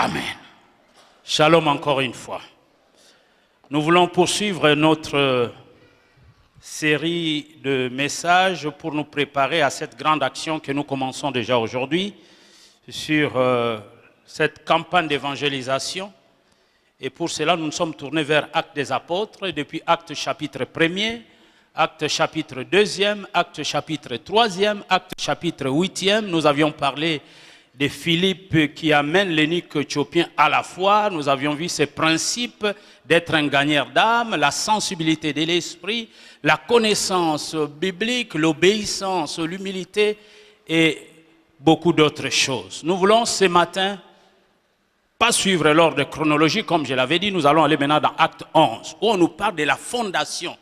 Amen. Shalom encore une fois. Nous voulons poursuivre notre série de messages pour nous préparer à cette grande action que nous commençons déjà aujourd'hui sur cette campagne d'évangélisation. Et pour cela, nous nous sommes tournés vers Actes des Apôtres, et depuis Actes chapitre 1er, Actes chapitre 2e, Actes chapitre 3e, Actes chapitre 8e. Nous avions parlé de Philippe qui amène l'eunuque éthiopien à la foi. Nous avions vu ces principes d'être un gagneur d'âme, la sensibilité de l'esprit, la connaissance biblique, l'obéissance, l'humilité et beaucoup d'autres choses. Nous voulons ce matin pas suivre l'ordre chronologique comme je l'avais dit. Nous allons aller maintenant dans Acte 11 où on nous parle de la fondation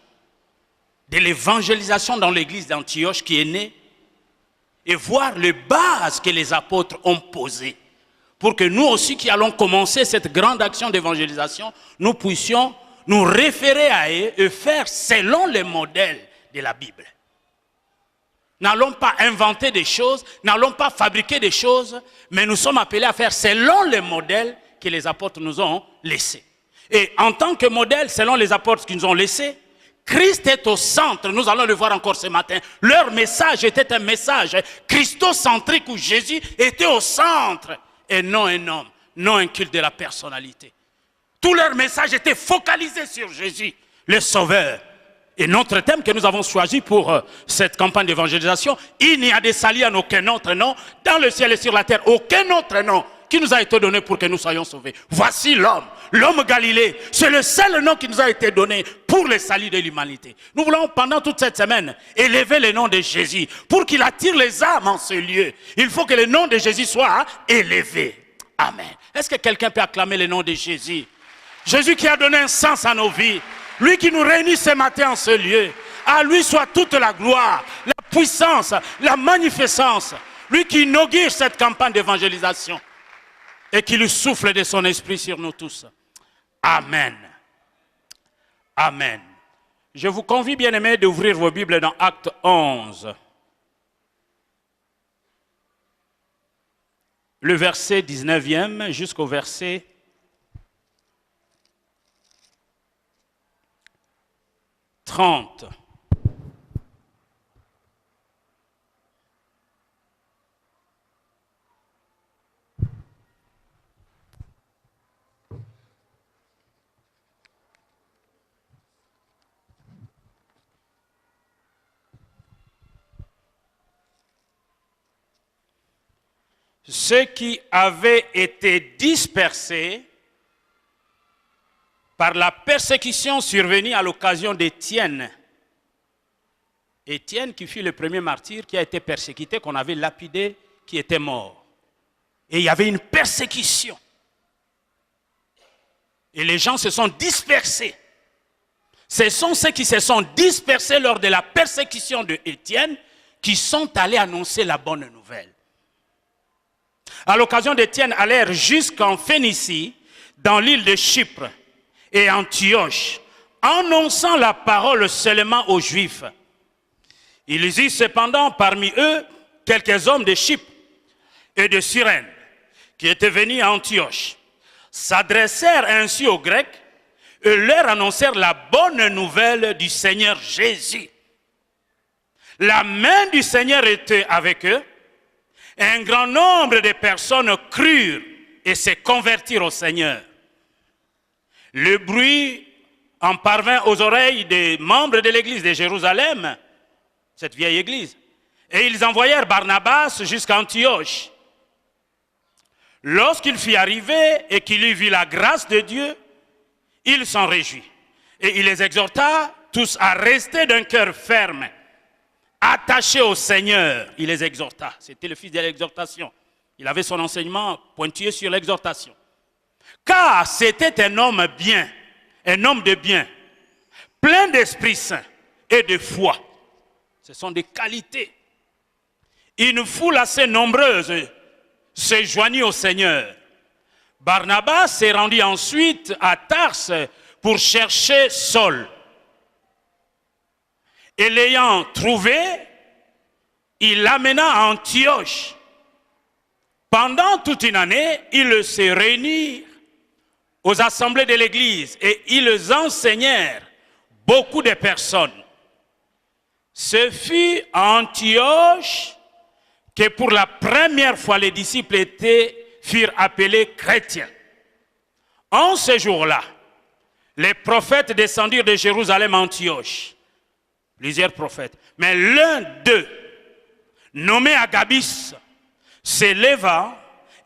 de l'évangélisation dans l'église d'Antioche qui est née et voir les bases que les apôtres ont posées pour que nous aussi qui allons commencer cette grande action d'évangélisation, nous puissions nous référer à eux et faire selon les modèles de la Bible. N'allons pas inventer des choses, n'allons pas fabriquer des choses, mais nous sommes appelés à faire selon les modèles que les apôtres nous ont laissés. Et en tant que modèle, selon les apôtres qui nous ont laissés, Christ est au centre, nous allons le voir encore ce matin. Leur message était un message christocentrique où Jésus était au centre et non un homme, non un culte de la personnalité. Tout leur message était focalisé sur Jésus, le Sauveur. Et notre thème que nous avons choisi pour cette campagne d'évangélisation, il n'y a de salut en aucun autre nom, dans le ciel et sur la terre, aucun autre nom qui nous a été donné pour que nous soyons sauvés. Voici l'homme, l'homme Galilée. C'est le seul nom qui nous a été donné pour le salut de l'humanité. Nous voulons pendant toute cette semaine élever le nom de Jésus pour qu'il attire les âmes en ce lieu. Il faut que le nom de Jésus soit élevé. Amen. Est-ce que quelqu'un peut acclamer le nom de Jésus? Jésus qui a donné un sens à nos vies. Lui qui nous réunit ce matin en ce lieu. À lui soit toute la gloire, la puissance, la magnificence. Lui qui inaugure cette campagne d'évangélisation. Et qui lui souffle de son esprit sur nous tous. Amen. Amen. Je vous convie, bien-aimés, d'ouvrir vos Bibles dans Acte 11. Le verset 19e jusqu'au verset 30. Ceux qui avaient été dispersés par la persécution survenue à l'occasion d'Étienne. Étienne qui fut le premier martyr qui a été persécuté, qu'on avait lapidé, qui était mort. Et il y avait une persécution. Et les gens se sont dispersés. Ce sont ceux qui se sont dispersés lors de la persécution d'Étienne qui sont allés annoncer la bonne nouvelle. À l'occasion d'Étienne, allèrent jusqu'en Phénicie, dans l'île de Chypre et Antioche, annonçant la parole seulement aux Juifs. Il y eut cependant parmi eux quelques hommes de Chypre et de Cyrène qui étaient venus à Antioche, s'adressèrent ainsi aux Grecs et leur annoncèrent la bonne nouvelle du Seigneur Jésus. La main du Seigneur était avec eux. Un grand nombre de personnes crurent et se convertirent au Seigneur. Le bruit en parvint aux oreilles des membres de l'église de Jérusalem, cette vieille église, et ils envoyèrent Barnabas jusqu'à Antioche. Lorsqu'il fut arrivé et qu'il eut vu la grâce de Dieu, il s'en réjouit. Et il les exhorta tous à rester d'un cœur ferme, attachés au Seigneur. Il les exhorta. C'était le fils de l'exhortation. Il avait son enseignement pointillé sur l'exhortation. Car c'était un homme bien, un homme de bien, plein d'Esprit Saint et de foi. Ce sont des qualités. Une foule assez nombreuse se joignit au Seigneur. Barnabas s'est rendu ensuite à Tarse pour chercher Saul. Et l'ayant trouvé, il l'amena à Antioche. Pendant toute une année, ils se réunirent aux assemblées de l'Église et ils enseignèrent beaucoup de personnes. Ce fut à Antioche que pour la première fois les disciples furent appelés chrétiens. En ce jour-là, les prophètes descendirent de Jérusalem à Antioche. Plusieurs prophètes. Mais l'un d'eux, nommé Agabus, s'éleva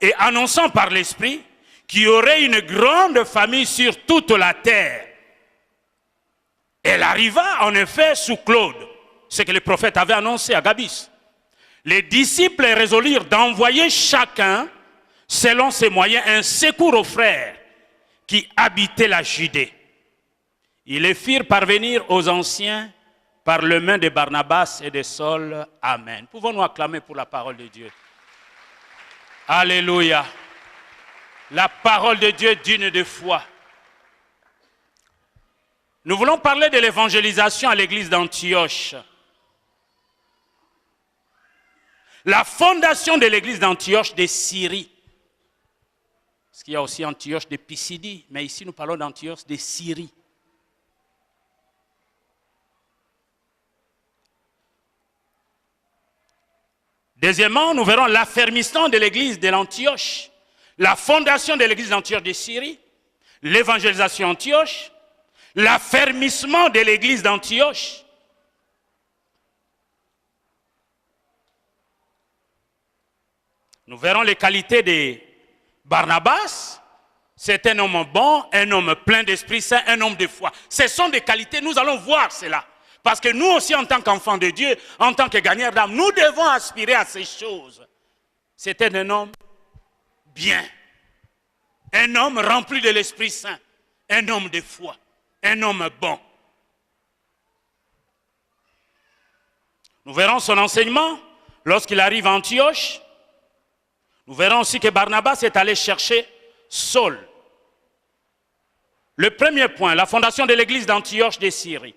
et annonçant par l'Esprit qu'il y aurait une grande famille sur toute la terre. Elle arriva en effet sous Claude, ce que les prophètes avaient annoncé à Agabus. Les disciples résolurent d'envoyer chacun, selon ses moyens, un secours aux frères qui habitaient la Judée. Ils les firent parvenir aux anciens par le main de Barnabas et de Saul. Amen. Pouvons-nous acclamer pour la parole de Dieu? Alléluia. La parole de Dieu est digne de foi. Nous voulons parler de l'évangélisation à l'église d'Antioche. La fondation de l'église d'Antioche de Syrie. Parce qu'il y a aussi Antioche de Pisidie, mais ici nous parlons d'Antioche de Syrie. Deuxièmement, nous verrons l'affermissement de l'église de l'Antioche, la fondation de l'église d'Antioche de Syrie, l'évangélisation d'Antioche, l'affermissement de l'église d'Antioche. Nous verrons les qualités de Barnabas. C'est un homme bon, un homme plein d'Esprit Saint, un homme de foi. Ce sont des qualités, nous allons voir cela. Parce que nous aussi, en tant qu'enfants de Dieu, en tant que gagnants d'âme, nous devons aspirer à ces choses. C'était un homme bien, un homme rempli de l'Esprit Saint, un homme de foi, un homme bon. Nous verrons son enseignement lorsqu'il arrive à Antioche. Nous verrons aussi que Barnabas est allé chercher Saul. Le premier point, la fondation de l'église d'Antioche de Syrie.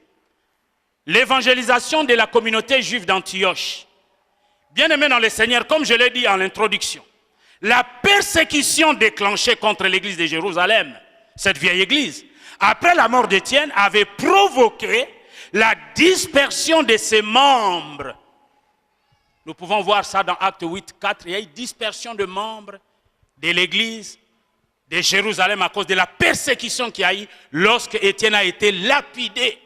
L'évangélisation de la communauté juive d'Antioche. Bien-aimés dans le Seigneur, comme je l'ai dit en l'introduction, la persécution déclenchée contre l'église de Jérusalem, cette vieille église, après la mort d'Étienne, avait provoqué la dispersion de ses membres. Nous pouvons voir ça dans Acte 8, 4. Il y a eu dispersion de membres de l'église de Jérusalem à cause de la persécution qu'il y a eu lorsque Étienne a été lapidé.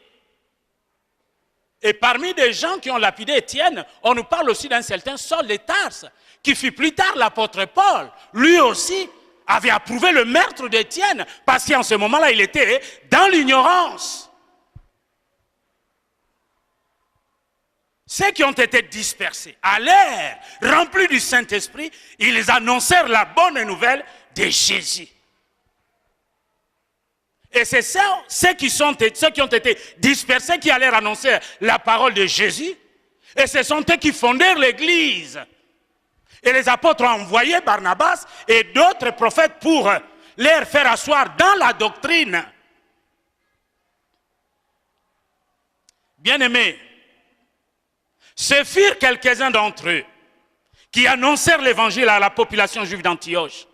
Et parmi les gens qui ont lapidé Étienne, on nous parle aussi d'un certain Saul de Tarse, qui fut plus tard l'apôtre Paul. Lui aussi avait approuvé le meurtre d'Étienne, parce qu'en ce moment-là, il était dans l'ignorance. Ceux qui ont été dispersés, allèrent, remplis du Saint-Esprit, ils annoncèrent la bonne nouvelle de Jésus. Et c'est ça, ceux qui ont été dispersés qui allèrent annoncer la parole de Jésus. Et ce sont eux qui fondèrent l'église. Et les apôtres ont envoyé Barnabas et d'autres prophètes pour les faire asseoir dans la doctrine. Bien-aimés, ce furent quelques-uns d'entre eux qui annoncèrent l'évangile à la population juive d'Antioche.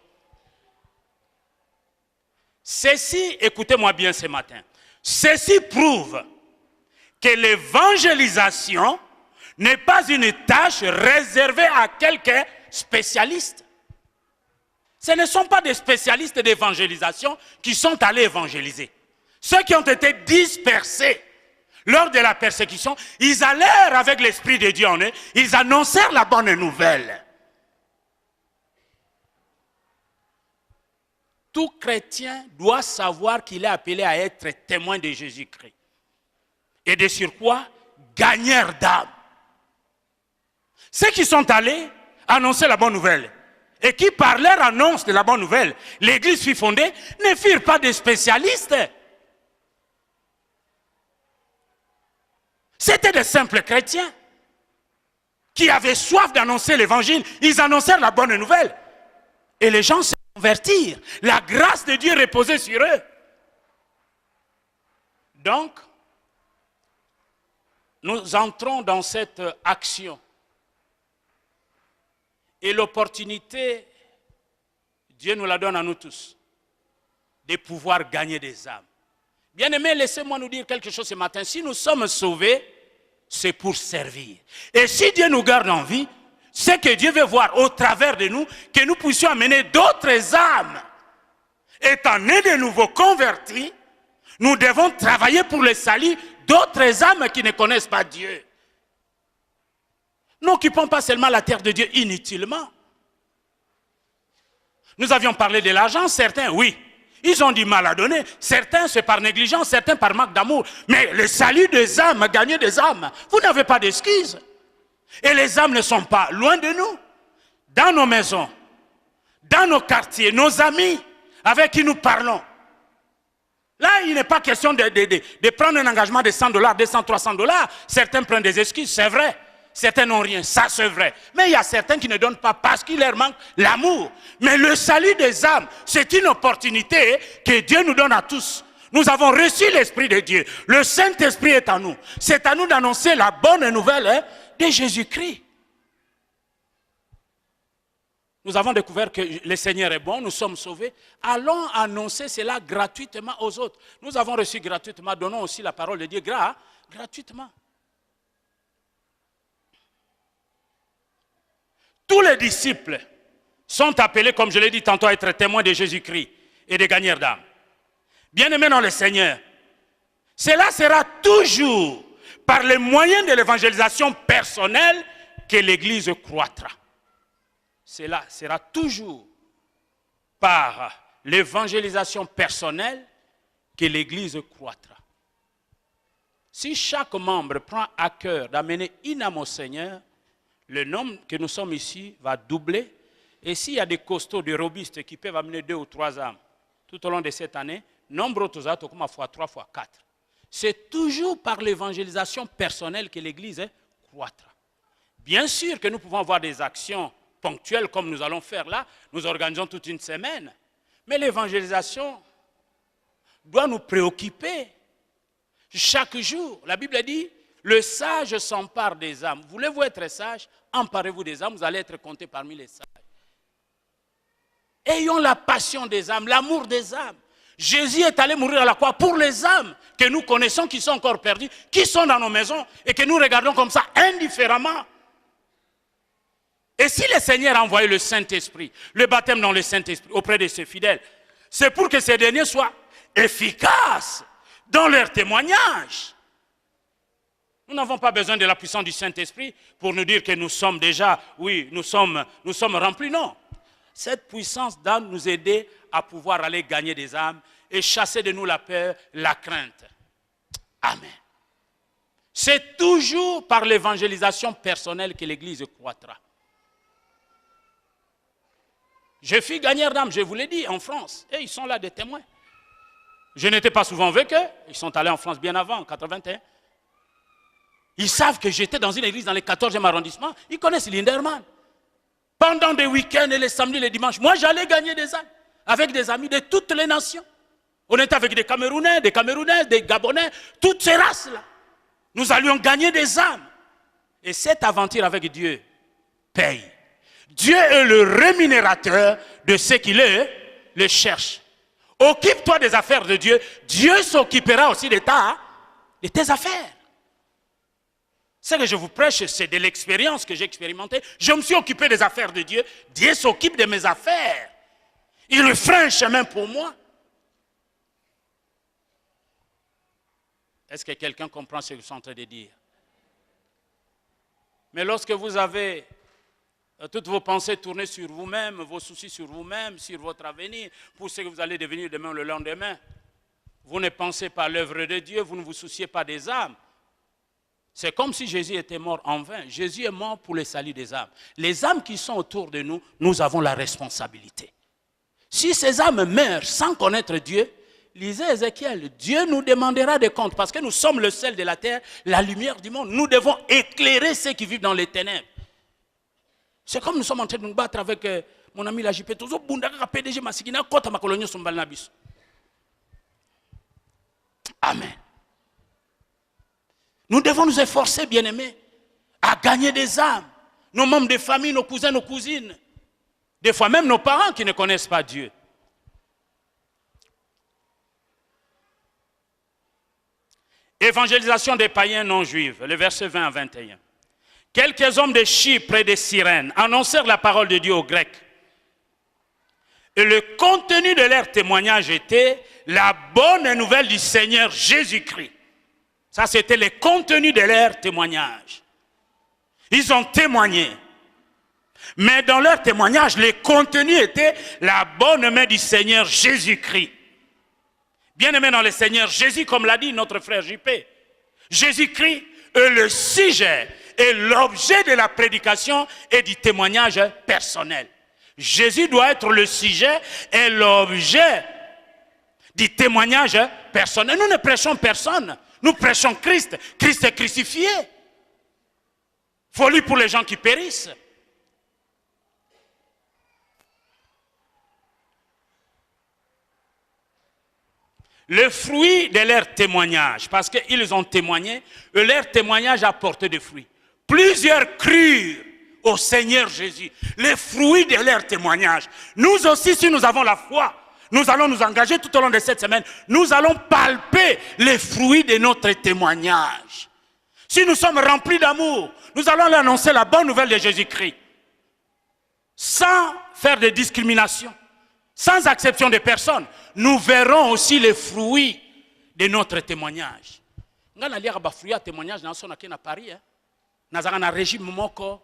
Ceci, écoutez-moi bien ce matin, ceci prouve que l'évangélisation n'est pas une tâche réservée à quelques spécialistes. Ce ne sont pas des spécialistes d'évangélisation qui sont allés évangéliser. Ceux qui ont été dispersés lors de la persécution, ils allèrent avec l'Esprit de Dieu en eux, ils annoncèrent la bonne nouvelle. Tout chrétien doit savoir qu'il est appelé à être témoin de Jésus-Christ. Et de surcroît, gagneur d'âme. Ceux qui sont allés annoncer la bonne nouvelle et qui, par leur annonce de la bonne nouvelle, l'église fut fondée, ne furent pas des spécialistes. C'était des simples chrétiens qui avaient soif d'annoncer l'évangile. Ils annoncèrent la bonne nouvelle. Et les gens se convertirent. La grâce de Dieu reposait sur eux. Donc, nous entrons dans cette action. Et l'opportunité Dieu nous la donne à nous tous, de pouvoir gagner des âmes. Bien-aimés, laissez-moi nous dire quelque chose ce matin. Si nous sommes sauvés, c'est pour servir. Et si Dieu nous garde en vie, c'est que Dieu veut voir au travers de nous que nous puissions amener d'autres âmes. Étant nés de nouveau convertis, nous devons travailler pour le salut d'autres âmes qui ne connaissent pas Dieu. N'occupons pas seulement la terre de Dieu inutilement. Nous avions parlé de l'argent, certains, oui. Ils ont du mal à donner. Certains, c'est par négligence, certains par manque d'amour. Mais le salut des âmes, gagner des âmes, vous n'avez pas d'excuses. Et les âmes ne sont pas loin de nous. Dans nos maisons, dans nos quartiers, nos amis avec qui nous parlons. Là, il n'est pas question de prendre un engagement de $100, 200, $300. Certains prennent des excuses, c'est vrai. Certains n'ont rien, ça c'est vrai. Mais il y a certains qui ne donnent pas parce qu'il leur manque l'amour. Mais le salut des âmes, c'est une opportunité que Dieu nous donne à tous. Nous avons reçu l'Esprit de Dieu. Le Saint-Esprit est en nous. C'est à nous d'annoncer la bonne nouvelle de Jésus-Christ. Nous avons découvert que le Seigneur est bon, nous sommes sauvés. Allons annoncer cela gratuitement aux autres. Nous avons reçu gratuitement, donnons aussi la parole de Dieu gratuitement. Tous les disciples sont appelés, comme je l'ai dit tantôt, à être témoins de Jésus-Christ et des gagneurs d'âmes. Bien-aimés dans le Seigneur, cela sera toujours par les moyens de l'évangélisation personnelle que l'Église croîtra. Cela sera toujours par l'évangélisation personnelle que l'Église croîtra. Si chaque membre prend à cœur d'amener une âme au Seigneur, le nombre que nous sommes ici va doubler. Et s'il y a des costauds, des robustes qui peuvent amener 2 ou 3 âmes tout au long de cette année, nombre autres comme fois 3 fois 4. C'est toujours par l'évangélisation personnelle que l'Église croîtra. Bien sûr que nous pouvons avoir des actions ponctuelles comme nous allons faire là. Nous organisons toute une semaine. Mais l'évangélisation doit nous préoccuper chaque jour. La Bible dit, le sage s'empare des âmes. Voulez-vous être sage? Emparez-vous des âmes, vous allez être comptés parmi les sages. Ayons la passion des âmes, l'amour des âmes. Jésus est allé mourir à la croix pour les âmes que nous connaissons, qui sont encore perdues, qui sont dans nos maisons et que nous regardons comme ça indifféremment. Et si le Seigneur a envoyé le Saint-Esprit, le baptême dans le Saint-Esprit auprès de ses fidèles, c'est pour que ces derniers soient efficaces dans leur témoignage. Nous n'avons pas besoin de la puissance du Saint-Esprit pour nous dire que nous sommes déjà, oui, nous sommes remplis, non. Cette puissance doit nous aider à pouvoir aller gagner des âmes et chasser de nous la peur, la crainte. Amen. C'est toujours par l'évangélisation personnelle que l'Église croîtra. Je fus gagneur d'âmes, je vous l'ai dit, en France. Et ils sont là des témoins. Je n'étais pas souvent avec eux. Ils sont allés en France bien avant, en 81. Ils savent que j'étais dans une église dans le 14e arrondissement. Ils connaissent Linderman. Pendant des week-ends et les samedis et les dimanches, moi j'allais gagner des âmes avec des amis de toutes les nations. On était avec des Camerounais, des Camerounaises, des Gabonais, toutes ces races-là. Nous allions gagner des âmes. Et cette aventure avec Dieu paye. Dieu est le rémunérateur de ceux qui le cherchent. Occupe-toi des affaires de Dieu. Dieu s'occupera aussi de tes affaires. Ce que je vous prêche, c'est de l'expérience que j'ai expérimentée. Je me suis occupé des affaires de Dieu. Dieu s'occupe de mes affaires. Il refait un chemin pour moi. Est-ce que quelqu'un comprend ce que je suis en train de dire? Mais lorsque vous avez toutes vos pensées tournées sur vous-même, vos soucis sur vous-même, sur votre avenir, pour ce que vous allez devenir demain ou le lendemain, vous ne pensez pas à l'œuvre de Dieu, vous ne vous souciez pas des âmes. C'est comme si Jésus était mort en vain. Jésus est mort pour le salut des âmes. Les âmes qui sont autour de nous, nous avons la responsabilité. Si ces âmes meurent sans connaître Dieu, lisez Ézéchiel, Dieu nous demandera des comptes parce que nous sommes le sel de la terre, la lumière du monde. Nous devons éclairer ceux qui vivent dans les ténèbres. C'est comme nous sommes en train de nous battre avec mon ami la JP. Amen. Nous devons nous efforcer, bien-aimés, à gagner des âmes. Nos membres de famille, nos cousins, nos cousines, Des fois même nos parents qui ne connaissent pas Dieu. Évangélisation des païens non juifs, le verset 20 à 21. Quelques hommes de Chypre et de Cyrène annoncèrent la parole de Dieu aux Grecs. Et le contenu de leur témoignage était la bonne nouvelle du Seigneur Jésus-Christ. Ça, c'était le contenu de leur témoignage. Ils ont témoigné. Mais dans leur témoignage, le contenu était la bonne main du Seigneur Jésus-Christ. Bien-aimé dans le Seigneur Jésus, comme l'a dit notre frère JP, Jésus-Christ est le sujet et l'objet de la prédication et du témoignage personnel. Jésus doit être le sujet et l'objet du témoignage personnel. Nous ne prêchons personne, nous prêchons Christ. Christ est crucifié. Folie pour les gens qui périssent. Le fruit de leur témoignage, parce qu'ils ont témoigné, et leur témoignage a porté des fruits. Plusieurs crurent au Seigneur Jésus. Les fruits de leur témoignage. Nous aussi, si nous avons la foi, nous allons nous engager tout au long de cette semaine. Nous allons palper les fruits de notre témoignage. Si nous sommes remplis d'amour, nous allons leur annoncer la bonne nouvelle de Jésus-Christ. Sans faire de discrimination, sans exception de personne, nous verrons aussi les fruits de notre témoignage. Nous allons lire les fruits de témoignage dans Paris. Nous avons un régime moko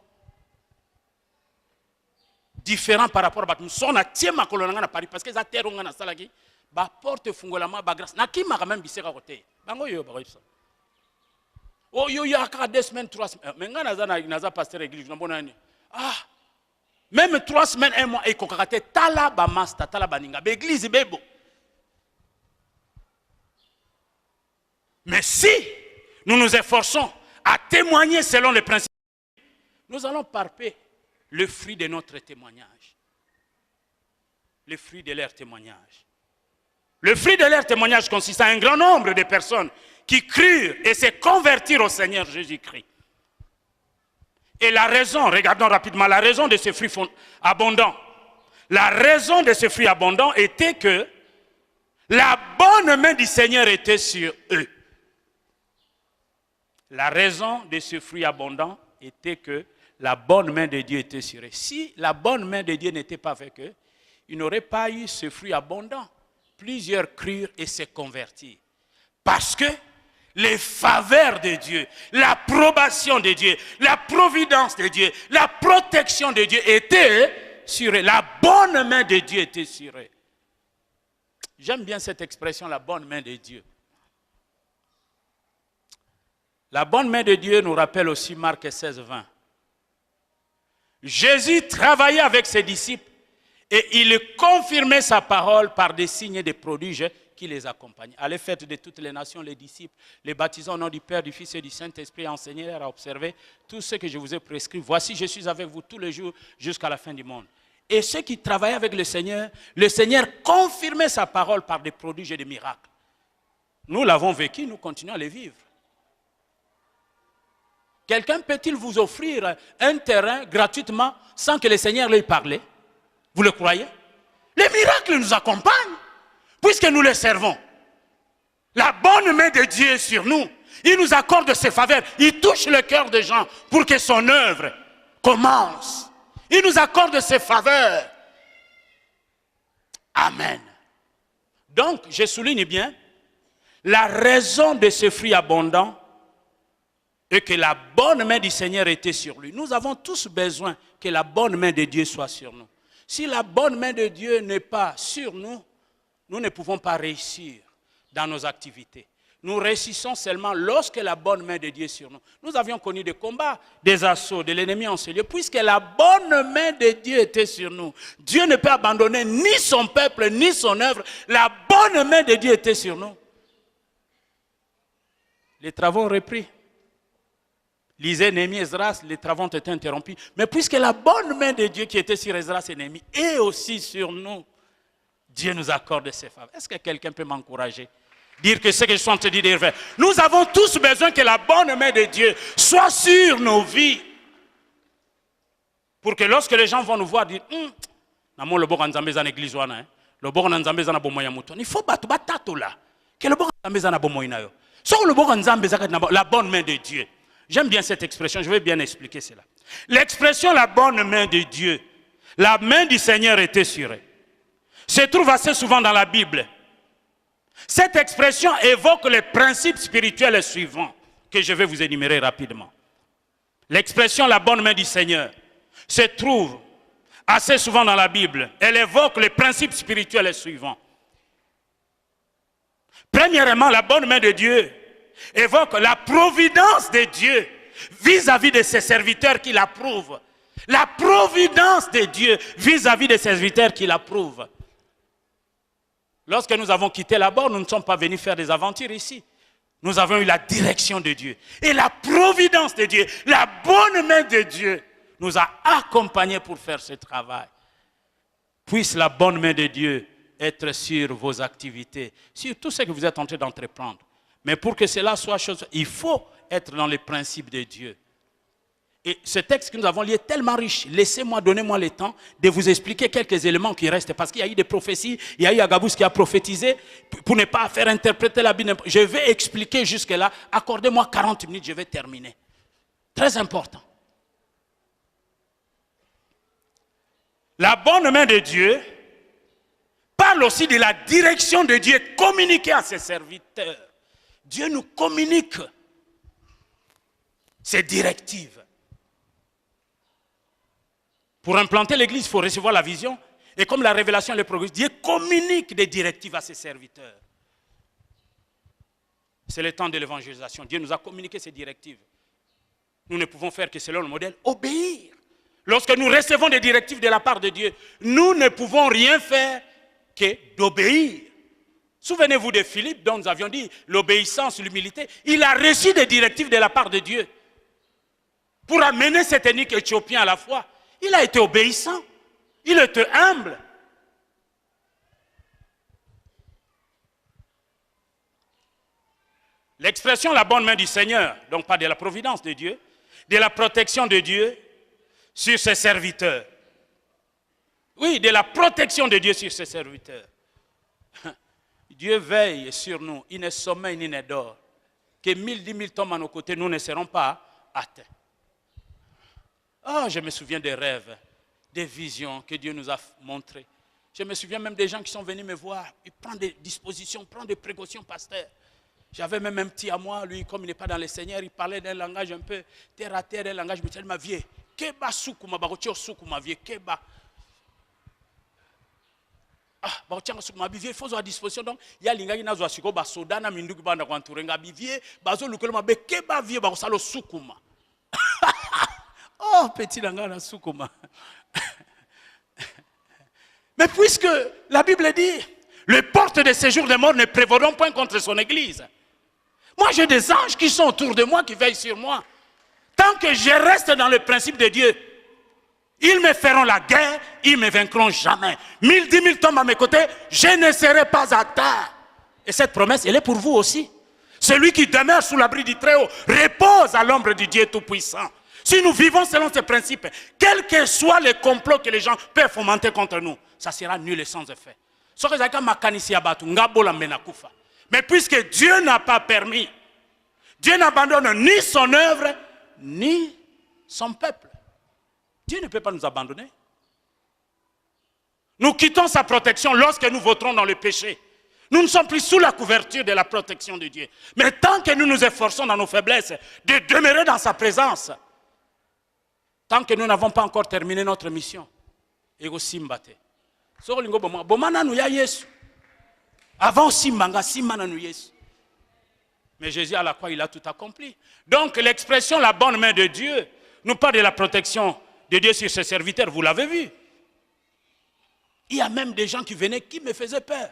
différent par rapport à nous. Nous avons un colonne à Paris parce que nous avons un salagi. La porte fungolama ba grâce. Na qui m'a même bisé à côté. Bango yo ba ça. Oh yo ya ka 2 semaines 3 semaines. Mais naza pasteur église na bonani. Ah même 3 semaines 1 mois et kokakate tala ba master tala baninga ba église bebo. Mais si nous nous efforçons à témoigner selon les principes, nous allons palper le fruit de notre témoignage. Le fruit de leur témoignage. Le fruit de leur témoignage consiste à un grand nombre de personnes qui crurent et se convertirent au Seigneur Jésus-Christ. Et la raison, regardons rapidement, la raison de ce fruit abondant. La raison de ce fruit abondant était que la bonne main du Seigneur était sur eux. La raison de ce fruit abondant était que la bonne main de Dieu était sur eux. Si la bonne main de Dieu n'était pas avec eux, ils n'auraient pas eu ce fruit abondant. Plusieurs crurent et se convertirent. Parce que les faveurs de Dieu, l'approbation de Dieu, la providence de Dieu, la protection de Dieu étaient sur eux. La bonne main de Dieu était sur eux. J'aime bien cette expression, la bonne main de Dieu. La bonne main de Dieu nous rappelle aussi Marc 16, 20. Jésus travaillait avec ses disciples et il confirmait sa parole par des signes et des prodiges qui les accompagnaient. Allez, faites de toutes les nations les disciples, les baptisant au nom du Père, du Fils et du Saint-Esprit, enseignez-leur à observer tout ce que je vous ai prescrit. Voici, je suis avec vous tous les jours jusqu'à la fin du monde. Et ceux qui travaillaient avec le Seigneur confirmait sa parole par des prodiges et des miracles. Nous l'avons vécu, nous continuons à les vivre. Quelqu'un peut-il vous offrir un terrain gratuitement sans que le Seigneur lui parle? Vous le croyez? Les miracles nous accompagnent puisque nous les servons. La bonne main de Dieu est sur nous. Il nous accorde ses faveurs. Il touche le cœur des gens pour que son œuvre commence. Il nous accorde ses faveurs. Amen. Donc, je souligne bien, la raison de ce fruit abondant et que la bonne main du Seigneur était sur lui. Nous avons tous besoin que la bonne main de Dieu soit sur nous. Si la bonne main de Dieu n'est pas sur nous, nous ne pouvons pas réussir dans nos activités. Nous réussissons seulement lorsque la bonne main de Dieu est sur nous. Nous avions connu des combats, des assauts de l'ennemi en ce lieu, puisque la bonne main de Dieu était sur nous. Dieu ne peut abandonner ni son peuple, ni son œuvre. La bonne main de Dieu était sur nous. Les travaux ont repris. Lisez Néhémie et Esdras, les travaux ont été interrompus. Mais puisque la bonne main de Dieu qui était sur Esdras et Néhémie est aussi sur nous, Dieu nous accorde ses faveurs. Est-ce que quelqu'un peut m'encourager? Dire que ce que je suis en train de dire, nous avons tous besoin que la bonne main de Dieu soit sur nos vies. Pour que lorsque les gens vont nous voir, dire, Namo le bon nzambe za église wana. Le bon nzambe za na bomoya muto. Il faut battre batato là. Que le bon nzambe za na bomoya na yo. Sur le bon nzambe za la bonne main de Dieu. J'aime bien cette expression, je vais bien expliquer cela. L'expression la bonne main de Dieu, la main du Seigneur était sur eux, se trouve assez souvent dans la Bible. Cette expression évoque les principes spirituels suivants que je vais vous énumérer rapidement. L'expression la bonne main du Seigneur se trouve assez souvent dans la Bible. Elle évoque les principes spirituels suivants. Premièrement, la bonne main de Dieu évoque la providence de Dieu vis-à-vis de ses serviteurs qui l'approuvent. La providence de Dieu vis-à-vis de ses serviteurs qui l'approuvent. Lorsque nous avons quitté là-bas, nous ne sommes pas venus faire des aventures ici. Nous avons eu la direction de Dieu. Et la providence de Dieu, la bonne main de Dieu nous a accompagnés pour faire ce travail. Puisse la bonne main de Dieu être sur vos activités, sur tout ce que vous êtes en train d'entreprendre. Mais pour que cela soit chose, il faut être dans les principes de Dieu. Et ce texte que nous avons lu est tellement riche. Laissez-moi, donnez-moi le temps de vous expliquer quelques éléments qui restent. Parce qu'il y a eu des prophéties, il y a eu Agabus qui a prophétisé pour ne pas faire interpréter la Bible. Je vais expliquer jusque-là. Accordez-moi 40 minutes, je vais terminer. Très important. La bonne main de Dieu parle aussi de la direction de Dieu communiquée à ses serviteurs. Dieu nous communique ses directives. Pour implanter l'église, il faut recevoir la vision. Et comme la révélation le progresse, Dieu communique des directives à ses serviteurs. C'est le temps de l'évangélisation. Dieu nous a communiqué ces directives. Nous ne pouvons faire que selon le modèle obéir. Lorsque nous recevons des directives de la part de Dieu, nous ne pouvons rien faire que d'obéir. Souvenez-vous de Philippe, dont nous avions dit l'obéissance, l'humilité. Il a reçu des directives de la part de Dieu pour amener cet eunuque éthiopien à la foi. Il a été obéissant, il était humble. L'expression la bonne main du Seigneur, donc pas de la providence de Dieu, de la protection de Dieu sur ses serviteurs. Oui, de la protection de Dieu sur ses serviteurs. Dieu veille sur nous, il ne sommeille ni ne dort. Que 1000, 10 000 tombent à nos côtés, nous ne serons pas atteints. Oh, je me souviens des rêves, des visions que Dieu nous a montrées. Je me souviens même des gens qui sont venus me voir. Ils prennent des dispositions, prennent des précautions, pasteur. J'avais même un petit à moi, lui, comme il n'est pas dans le Seigneur, il parlait d'un langage un peu terre à terre, un langage, je me disais, ma vie, keba soukuma, barotia soukuma, vie, keba. Ah, barotia soukuma, vie, il faut à disposition. Donc, il y a l'ingagi na zoasiko, basodana, minduki, banda, kwanturenga, vie, bazo, lukelo, be keba, vie, barosalo soukuma. Oh, petit langage, soukuma. Mais puisque la Bible dit, les portes de séjour des morts ne prévaudront point contre son église. Moi, j'ai des anges qui sont autour de moi, qui veillent sur moi. Tant que je reste dans le principe de Dieu, ils me feront la guerre, ils ne me vaincront jamais. 1000, 10 000 tombent à mes côtés, je ne serai pas à terre. Et cette promesse, elle est pour vous aussi. Celui qui demeure sous l'abri du Très-Haut repose à l'ombre du Dieu Tout-Puissant. Si nous vivons selon ces principes, quels que soient les complots que les gens peuvent fomenter contre nous, ça sera nul et sans effet. Mais puisque Dieu n'a pas permis, Dieu n'abandonne ni son œuvre, ni son peuple. Dieu ne peut pas nous abandonner. Nous quittons sa protection lorsque nous voterons dans le péché. Nous ne sommes plus sous la couverture de la protection de Dieu. Mais tant que nous nous efforçons dans nos faiblesses de demeurer dans sa présence, tant que nous n'avons pas encore terminé notre mission, et aussi mbate. Avant Simbanga, Simbana Yesu. Mais Jésus à la croix, il a tout accompli. Donc l'expression la bonne main de Dieu nous parle de la protection de Dieu sur ses serviteurs, vous l'avez vu. Il y a même des gens qui venaient qui me faisaient peur.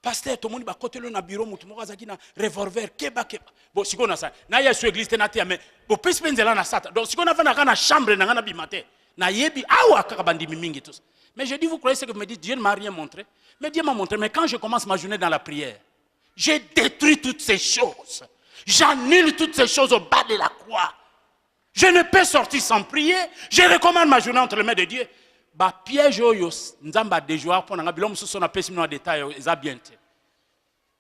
Pasteur, tout le monde va côté le bureau, tout le monde va na revolver, keba. Bon, si on a ça, na ya sur église na tia mais bon peut se na sata. Donc si on a na chambre na bimate, na yebi awa kakabandi mingi tous. Mais je dis, vous croyez ce que vous me dites, Dieu ne m'a rien montré. Mais Dieu m'a montré, mais quand je commence ma journée dans la prière, j'ai détruit toutes ces choses. J'annule toutes ces choses au bas de la croix. Je ne peux sortir sans prier. Je recommande ma journée entre les mains de Dieu. ba piège oyo nzamba de joueur pour nga bilom so na pesi no détail eza bien te.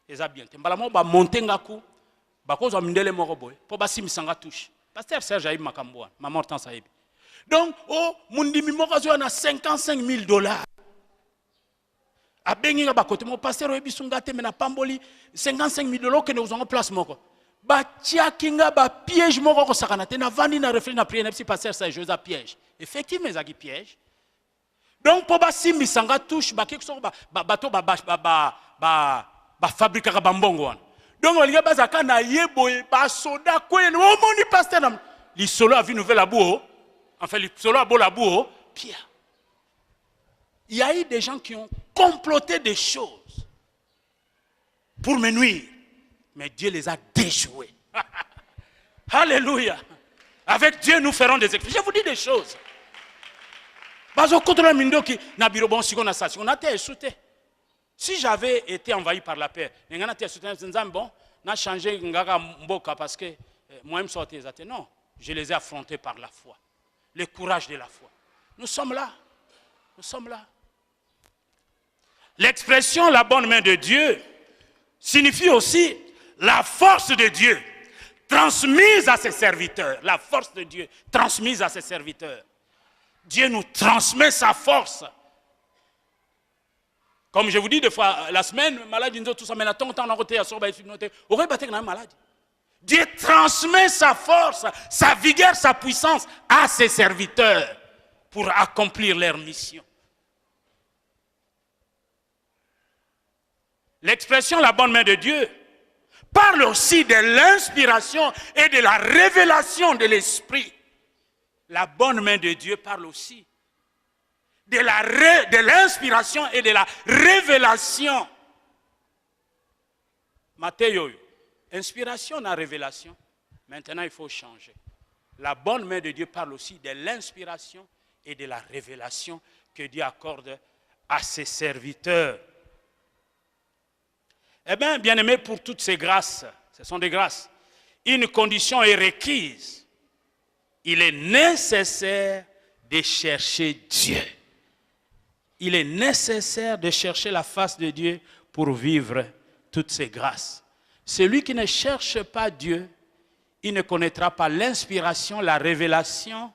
Eza bien te. Mbala mo ba monter ngaku ba ko zo mindele moko boy po ba simisanga touche. Pasteur Serge Aïb Makamboa, ma mort en Saïb. Donc, oh, mon dimi moko zo na $55,000. A bengi ba kote mo pasteur oyebi sunga te mena pamboli $55,000 que nous avons place moko. Ba tia kinga ba piège moko ko sakana te na vandi na reflet na prière na si pasteur Serge Joseph piège. Effectivement, ils ont piège. Donc, pour simbi sanga touche, ba quelque chose bateau ba fabrique ka bambongo. Donc, on y a bazaka na yeboye ba soda kwe no moni pasteur nam. Li solo a vu nouvelle abou. Enfin, li solo a beau labou. Pierre. Il y a eu des gens qui ont comploté des choses pour me nuire. Mais Dieu les a déjoués. Alléluia. Avec Dieu, nous ferons des exploits. Je vous dis des choses. Si j'avais été envahi par la paix, bon, n'a changé parce que moi-même sortais. Non, je les ai affrontés par la foi. Le courage de la foi. Nous sommes là. Nous sommes là. L'expression la bonne main de Dieu signifie aussi la force de Dieu transmise à ses serviteurs. La force de Dieu transmise à ses serviteurs. Dieu nous transmet sa force. Comme je vous dis des fois, la semaine, maladie, tout ça, mais Dieu transmet sa force, sa vigueur, sa puissance à ses serviteurs pour accomplir leur mission. L'expression la bonne main de Dieu parle aussi de l'inspiration et de la révélation de l'Esprit. La bonne main de Dieu parle aussi de l'inspiration et de la révélation. Matthieu, inspiration et révélation. Maintenant, il faut changer. La bonne main de Dieu parle aussi de l'inspiration et de la révélation que Dieu accorde à ses serviteurs. Eh bien, bien-aimés, pour toutes ces grâces, ce sont des grâces, une condition est requise. Il est nécessaire de chercher Dieu. Il est nécessaire de chercher la face de Dieu pour vivre toutes ces grâces. Celui qui ne cherche pas Dieu, il ne connaîtra pas l'inspiration, la révélation,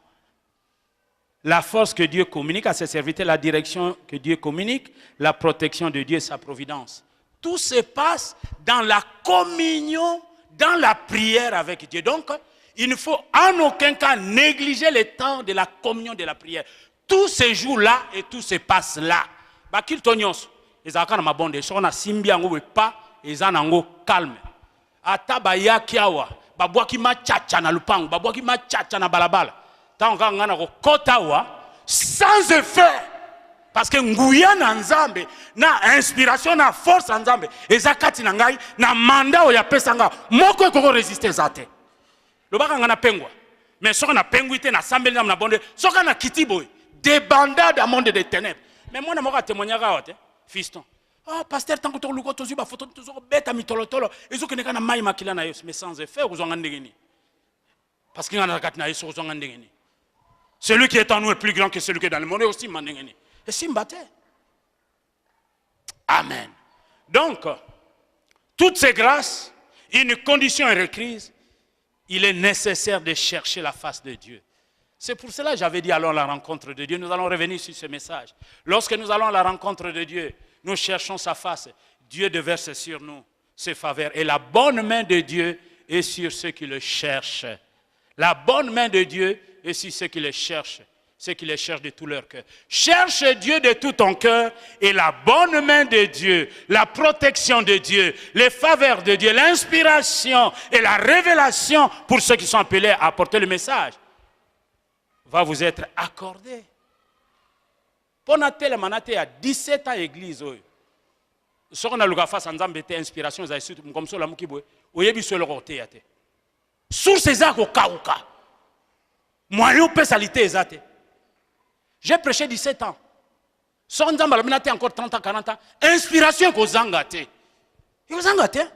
la force que Dieu communique à ses serviteurs, la direction que Dieu communique, la protection de Dieu et sa providence. Tout se passe dans la communion, dans la prière avec Dieu. Donc, il ne faut en aucun cas négliger le temps de la communion de la prière. Tout se joue là et tout se passe là. Bakil tonyos, ezaka na mabonde, so na simbi ango we pa, ezana ngo calme. Ata baya kiawa, babwaki machacha na lupango, babwaki machacha na balabala. Ta nga ngana ko kotawa sans effet. Parce que nguya na nzambe na inspiration na force nzambe ezakati na ngai na mandat o ya pesanga moko ekoko résister zate. Lobaka ngana pengwa. Mais soka na penguite na sambeli na bonde, soka na kitiboy. Des bandades à monde des ténèbres. Mais moi, je vais témoigner à fiston. Oh, pasteur, tant que tu as lu tu as photo, tu as bête à mitolotolo. Et ce que tu as maï makila na mais sans effet, vous en avez parce qu'il y en a quatre naïs, vous en avez. Celui qui est en nous est plus grand que celui qui est dans le monde, est aussi mandengeni. Et si m'battait. Amen. Donc, toutes ces grâces, une condition est requise. Il est nécessaire de chercher la face de Dieu. C'est pour cela que j'avais dit allons à la rencontre de Dieu. Nous allons revenir sur ce message. Lorsque nous allons à la rencontre de Dieu, nous cherchons sa face. Dieu déverse sur nous ses faveurs. Et la bonne main de Dieu est sur ceux qui le cherchent. La bonne main de Dieu est sur ceux qui le cherchent. Ceux qui le cherchent de tout leur cœur. Cherche Dieu de tout ton cœur et la bonne main de Dieu, la protection de Dieu, les faveurs de Dieu, l'inspiration et la révélation pour ceux qui sont appelés à apporter le message va vous être accordé. Pendant tel manate à 17 ans église, ce qu'on a le face en Zambie, inspiration, comme ça, la moukiboue, ou yebi sur le roté. Sur ces actes au kauka, moi, je peux salité ezate. J'ai prêché 17 ans. Son Zambie, la encore 30 ans, 40 ans. Inspiration qu'aux zangate. Et aux zangate.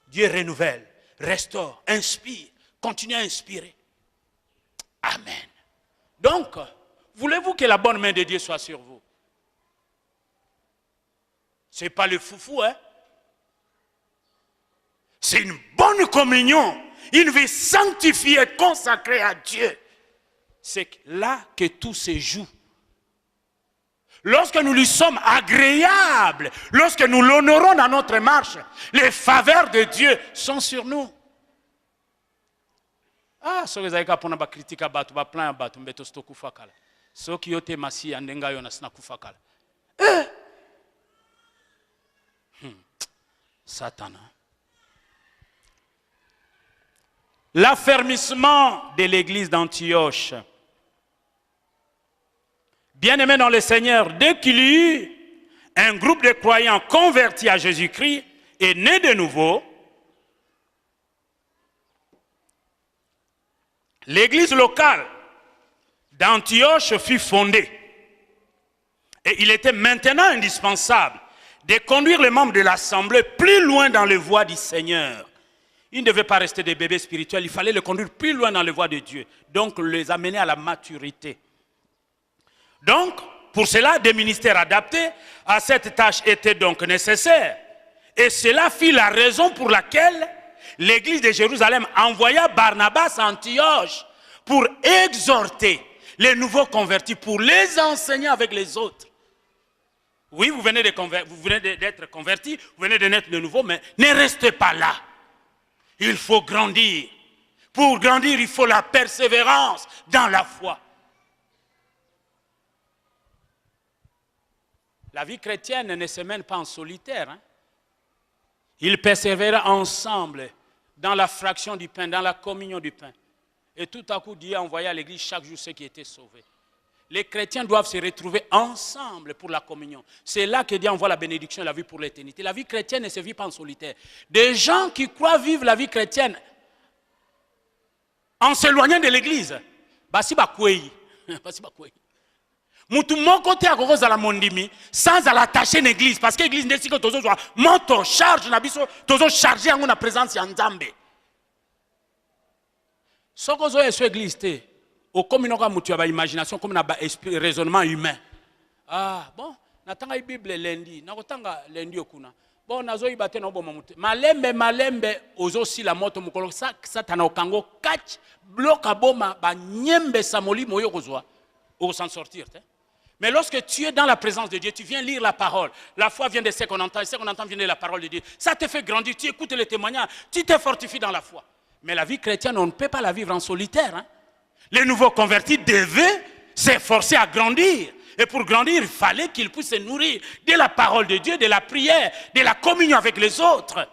Dieu renouvelle, restaure, inspire. Continuez à inspirer. Amen. Donc, voulez-vous que la bonne main de Dieu soit sur vous? Ce n'est pas le foufou, hein? C'est une bonne communion, une vie sanctifiée, consacrée à Dieu. C'est là que tout se joue. Lorsque nous lui sommes agréables, lorsque nous l'honorons dans notre marche, les faveurs de Dieu sont sur nous. Ah, ce que vous avez pour nous critiquer à batu, plein à batu, mais tout ce kufakala. Ce qui yote masi andenga yona sna kufakala. Satan. L'affermissement de l'église d'Antioche. Bien-aimés dans le Seigneur, dès qu'il y eut un groupe de croyants convertis à Jésus-Christ et nés de nouveau, l'église locale d'Antioche fut fondée. Et il était maintenant indispensable de conduire les membres de l'assemblée plus loin dans les voies du Seigneur. Ils ne devaient pas rester des bébés spirituels, il fallait les conduire plus loin dans les voies de Dieu. Donc les amener à la maturité. Donc, pour cela, des ministères adaptés à cette tâche étaient donc nécessaires. Et cela fut la raison pour laquelle l'église de Jérusalem envoya Barnabas à Antioche pour exhorter les nouveaux convertis, pour les enseigner avec les autres. Oui, vous venez d'être convertis, vous venez de naître de nouveau, mais ne restez pas là. Il faut grandir. Pour grandir, il faut la persévérance dans la foi. La vie chrétienne ne se mène pas en solitaire. Hein? Ils persévèrent ensemble dans la fraction du pain, dans la communion du pain. Et tout à coup, Dieu a envoyé à l'église chaque jour ceux qui étaient sauvés. Les chrétiens doivent se retrouver ensemble pour la communion. C'est là que Dieu envoie la bénédiction et la vie pour l'éternité. La vie chrétienne ne se vit pas en solitaire. Des gens qui croient vivre la vie chrétienne en s'éloignant de l'église, basi bakwei. Mutu moko te akokoza la mondimi sans l'attacher l'église parce que l'église n'est que tozo joa moto charge na biso tozo charger yango na présence ya Nzambe. Soko zo yeso église te au communoka mutu ya ba imagination comme na ba raisonnement humain. Ah bon, natanga Bible lundi, nakotanga lundi okuna. Bon nazo ibate na boma mutu. Malembe ozo si la moto mukolo satana okango catch bloka boma ba nyembe samoli moyo kozwa au s'en sortir te. Mais lorsque tu es dans la présence de Dieu, tu viens lire la parole. La foi vient de ce qu'on entend, et ce qu'on entend vient de la parole de Dieu. Ça te fait grandir, tu écoutes les témoignages, tu te fortifies dans la foi. Mais la vie chrétienne, on ne peut pas la vivre en solitaire. Hein? Les nouveaux convertis devaient s'efforcer à grandir. Et pour grandir, il fallait qu'ils puissent se nourrir de la parole de Dieu, de la prière, de la communion avec les autres.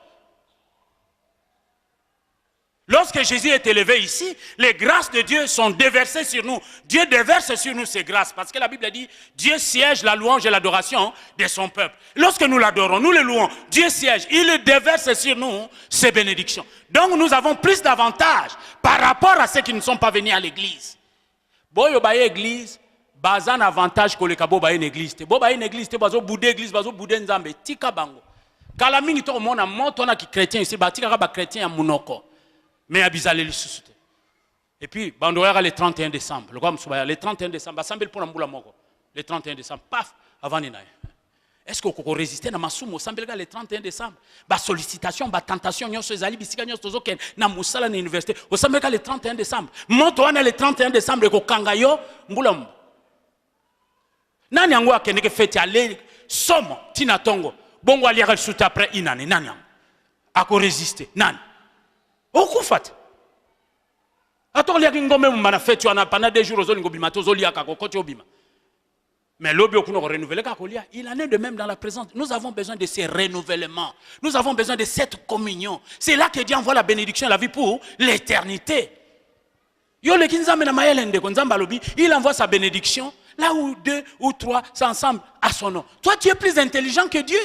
Lorsque Jésus est élevé ici, les grâces de Dieu sont déversées sur nous. Dieu déverse sur nous ces grâces. Parce que la Bible dit, Dieu siège la louange et l'adoration de son peuple. Lorsque nous l'adorons, nous le louons, Dieu siège, il déverse sur nous ses bénédictions. Donc nous avons plus d'avantages par rapport à ceux qui ne sont pas venus à l'église. Boyo baye église, bazan avantage que le kabo baye une église. Bo baye une église, bazo boudé église, bazo boudé nzambe, tika bango. Kala mingi to mona montona ki chrétien ici, ba tika ba chrétien ya munoko. Mais abizale le susute. Et puis, bandoyara le 31 décembre. Le 31 décembre, le 31 décembre, paf, avant l'inaï. Est-ce que vous résistez à Masumo, le 31 décembre? Ba sollicitation, ba tentation, nyon se zali, bisika nyon tozo ken, na musala na université. Au sambelka le 31 décembre. Montoana le 31 décembre, ko kangayo, mbulam. Nani angwa keneke fete ale, somo, tina tongo. Bongo aliara sute après inane, nani ang. Ako résister, nani. Okufat. Attends, les ngombe mumana fait tu en as pendant des jours aux ngobima tozolia kako koti obima. Mais l'obi okuno renouveler kakolia, il en est de même dans la présence. Nous avons besoin de ces renouvellements. Nous avons besoin de cette communion. C'est là que Dieu envoie la bénédiction et la vie pour l'éternité. Yo le kinzambe na mayelende ko nzamba lobi, il envoie sa bénédiction là où deux ou trois sont ensemble à son nom. Toi tu es plus intelligent que Dieu.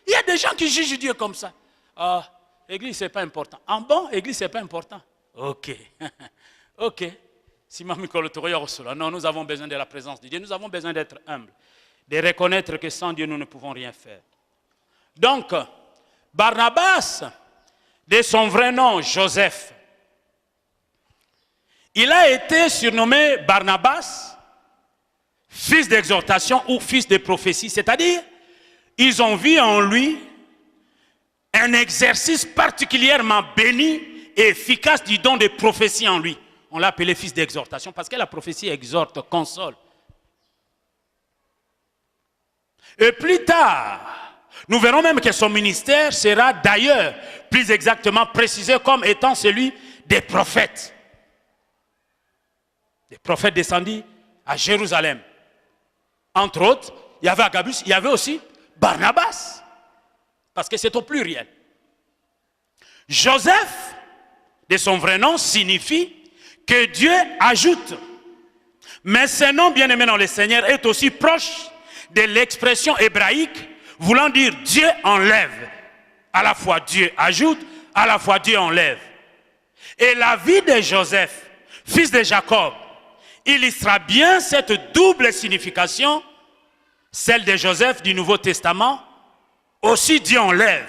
Il y a des gens qui jugent Dieu comme ça. Ah, Église, ce n'est pas important. En bon, Église, ce n'est pas important. Ok. Ok. Non, nous avons besoin de la présence de Dieu. Nous avons besoin d'être humbles. De reconnaître que sans Dieu, nous ne pouvons rien faire. Donc, Barnabas, de son vrai nom, Joseph, Il a été surnommé Barnabas, fils d'exhortation ou fils de prophétie. C'est-à-dire, ils ont vu en lui un exercice particulièrement béni et efficace du don de prophétie en lui. On l'a appelé fils d'exhortation parce que la prophétie exhorte, console. Et plus tard, nous verrons même que son ministère sera d'ailleurs plus exactement précisé comme étant celui des prophètes. Les prophètes descendus à Jérusalem. Entre autres, il y avait Agabus, il y avait aussi Barnabas. Parce que c'est au pluriel. Joseph, de son vrai nom, signifie que Dieu ajoute. Mais ce nom bien-aimé dans le Seigneur est aussi proche de l'expression hébraïque voulant dire Dieu enlève. À la fois Dieu ajoute, à la fois Dieu enlève. Et la vie de Joseph, fils de Jacob, illustra bien cette double signification, celle de Joseph du Nouveau Testament, aussi Dieu enlève.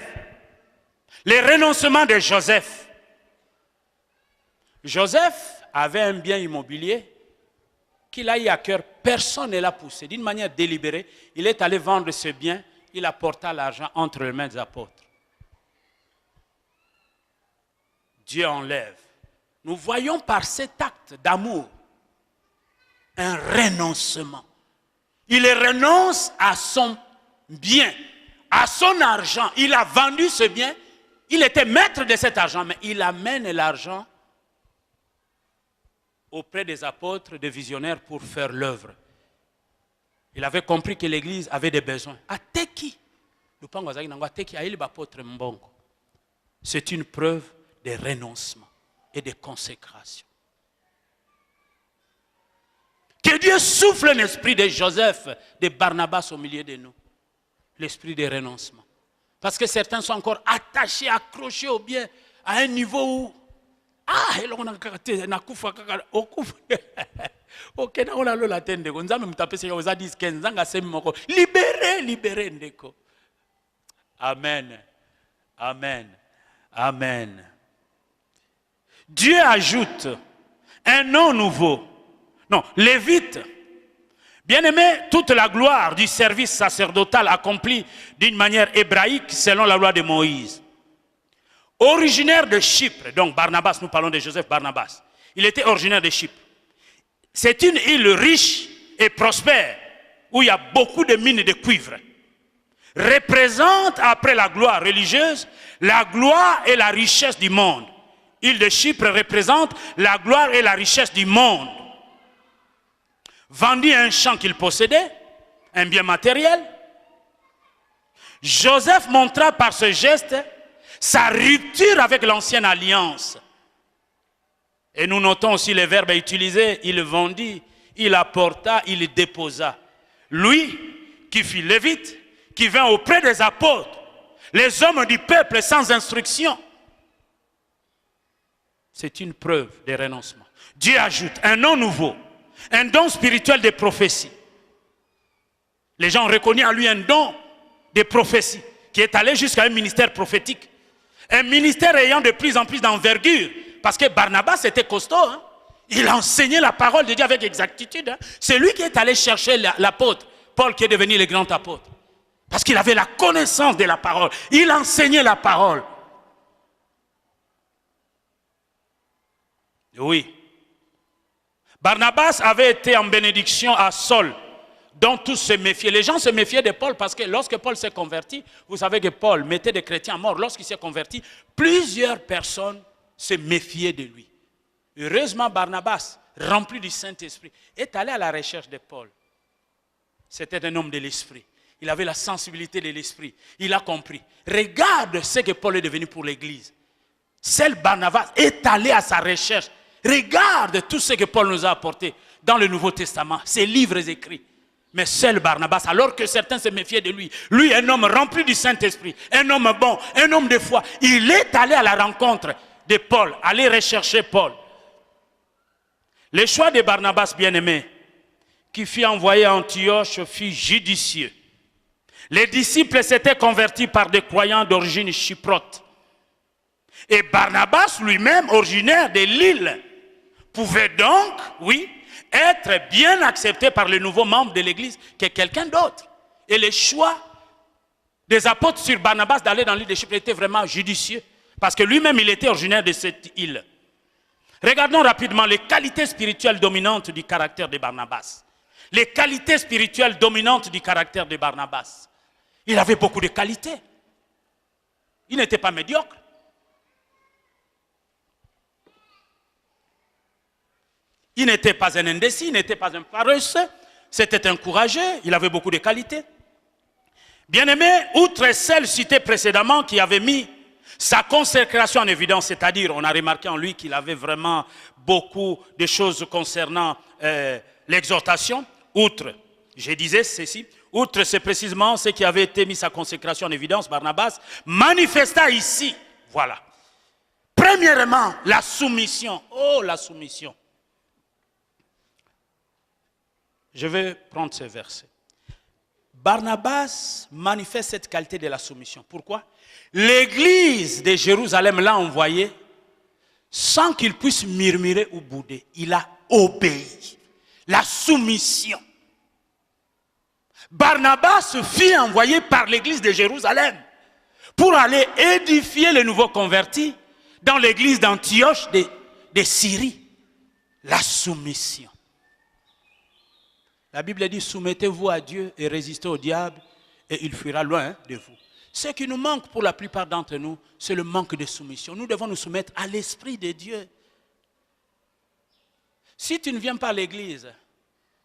Les renoncements de Joseph. Joseph avait un bien immobilier qu'il a eu à cœur, personne ne l'a poussé. D'une manière délibérée, il est allé vendre ce bien, il apporta l'argent entre les mains des apôtres. Dieu enlève. Nous voyons par cet acte d'amour un renoncement. Il renonce à son bien, à son argent. Il a vendu ce bien, il était maître de cet argent, mais il amène l'argent auprès des apôtres, des visionnaires pour faire l'œuvre. Il avait compris que l'église avait des besoins. C'est une preuve de renoncement et de consécration. Que Dieu souffle un esprit de Joseph, de Barnabas au milieu de nous. L'esprit de renoncement. Parce que certains sont encore attachés, accrochés au bien, à un niveau où libéré ndeko. Amen. Amen. Amen. Dieu ajoute un nom nouveau. Non, Lévite. Bien-aimé, toute la gloire du service sacerdotal accompli d'une manière hébraïque selon la loi de Moïse. Originaire de Chypre, donc Barnabas, nous parlons de Joseph Barnabas. Il était originaire de Chypre. C'est une île riche et prospère où il y a beaucoup de mines de cuivre. Représente, après la gloire religieuse, la gloire et la richesse du monde. L'île de Chypre représente la gloire et la richesse du monde. Vendit un champ qu'il possédait, un bien matériel. Joseph montra par ce geste sa rupture avec l'ancienne alliance. Et nous notons aussi les verbes utilisés. Il vendit, il apporta, il déposa. Lui, qui fut lévite, qui vint auprès des apôtres, les hommes du peuple sans instruction. C'est une preuve de renoncement. Dieu ajoute un nom nouveau, un don spirituel de prophétie. Les gens ont reconnu en lui un don de prophétie qui est allé jusqu'à un ministère prophétique. Un ministère ayant de plus en plus d'envergure. Parce que Barnabas était costaud. Hein? Il enseignait la parole de Dieu avec exactitude. Hein? C'est lui qui est allé chercher l'apôtre. Paul qui est devenu le grand apôtre. Parce qu'il avait la connaissance de la parole. Il enseignait la parole. Oui. Barnabas avait été en bénédiction à Saul, dont tous se méfiaient. Les gens se méfiaient de Paul parce que lorsque Paul s'est converti, vous savez que Paul mettait des chrétiens à mort. Lorsqu'il s'est converti, plusieurs personnes se méfiaient de lui. Heureusement, Barnabas, rempli du Saint-Esprit, est allé à la recherche de Paul. C'était un homme de l'esprit. Il avait la sensibilité de l'esprit. Il a compris. Regarde ce que Paul est devenu pour l'église. Seul Barnabas est allé à sa recherche. Regarde tout ce que Paul nous a apporté dans le Nouveau Testament, ses livres écrits. Mais seul Barnabas, alors que certains se méfiaient de lui, lui, un homme rempli du Saint-Esprit, un homme bon, un homme de foi, il est allé à la rencontre de Paul, aller rechercher Paul. Le choix de Barnabas, bien-aimé, qui fut envoyé à Antioche, fut judicieux. Les disciples s'étaient convertis par des croyants d'origine chypriote. Et Barnabas lui-même, originaire de l'île, pouvait donc, oui, être bien accepté par le nouveau membre de l'église que quelqu'un d'autre. Et le choix des apôtres sur Barnabas d'aller dans l'île de Chypre était vraiment judicieux. Parce que lui-même, il était originaire de cette île. Regardons rapidement les qualités spirituelles dominantes du caractère de Barnabas. Les qualités spirituelles dominantes du caractère de Barnabas. Il avait beaucoup de qualités. Il n'était pas médiocre. Il n'était pas un indécis, il n'était pas un paresseux. C'était un courageux, il avait beaucoup de qualités. Bien-aimé, outre celle citée précédemment qui avait mis sa consécration en évidence, c'est-à-dire on a remarqué en lui qu'il avait vraiment beaucoup de choses concernant l'exhortation, outre, je disais ceci, outre c'est précisément ce qui avait été mis sa consécration en évidence, Barnabas manifesta ici, voilà. Premièrement, la soumission. Oh, la soumission. Je vais prendre ce verset. Barnabas manifeste cette qualité de la soumission. Pourquoi? L'église de Jérusalem l'a envoyé sans qu'il puisse murmurer ou bouder. Il a obéi. La soumission. Barnabas fut envoyé par l'église de Jérusalem pour aller édifier les nouveaux convertis dans l'église d'Antioche de Syrie. La soumission. La Bible dit, soumettez-vous à Dieu et résistez au diable et il fuira loin de vous. Ce qui nous manque pour la plupart d'entre nous, c'est le manque de soumission. Nous devons nous soumettre à l'Esprit de Dieu. Si tu ne viens pas à l'église,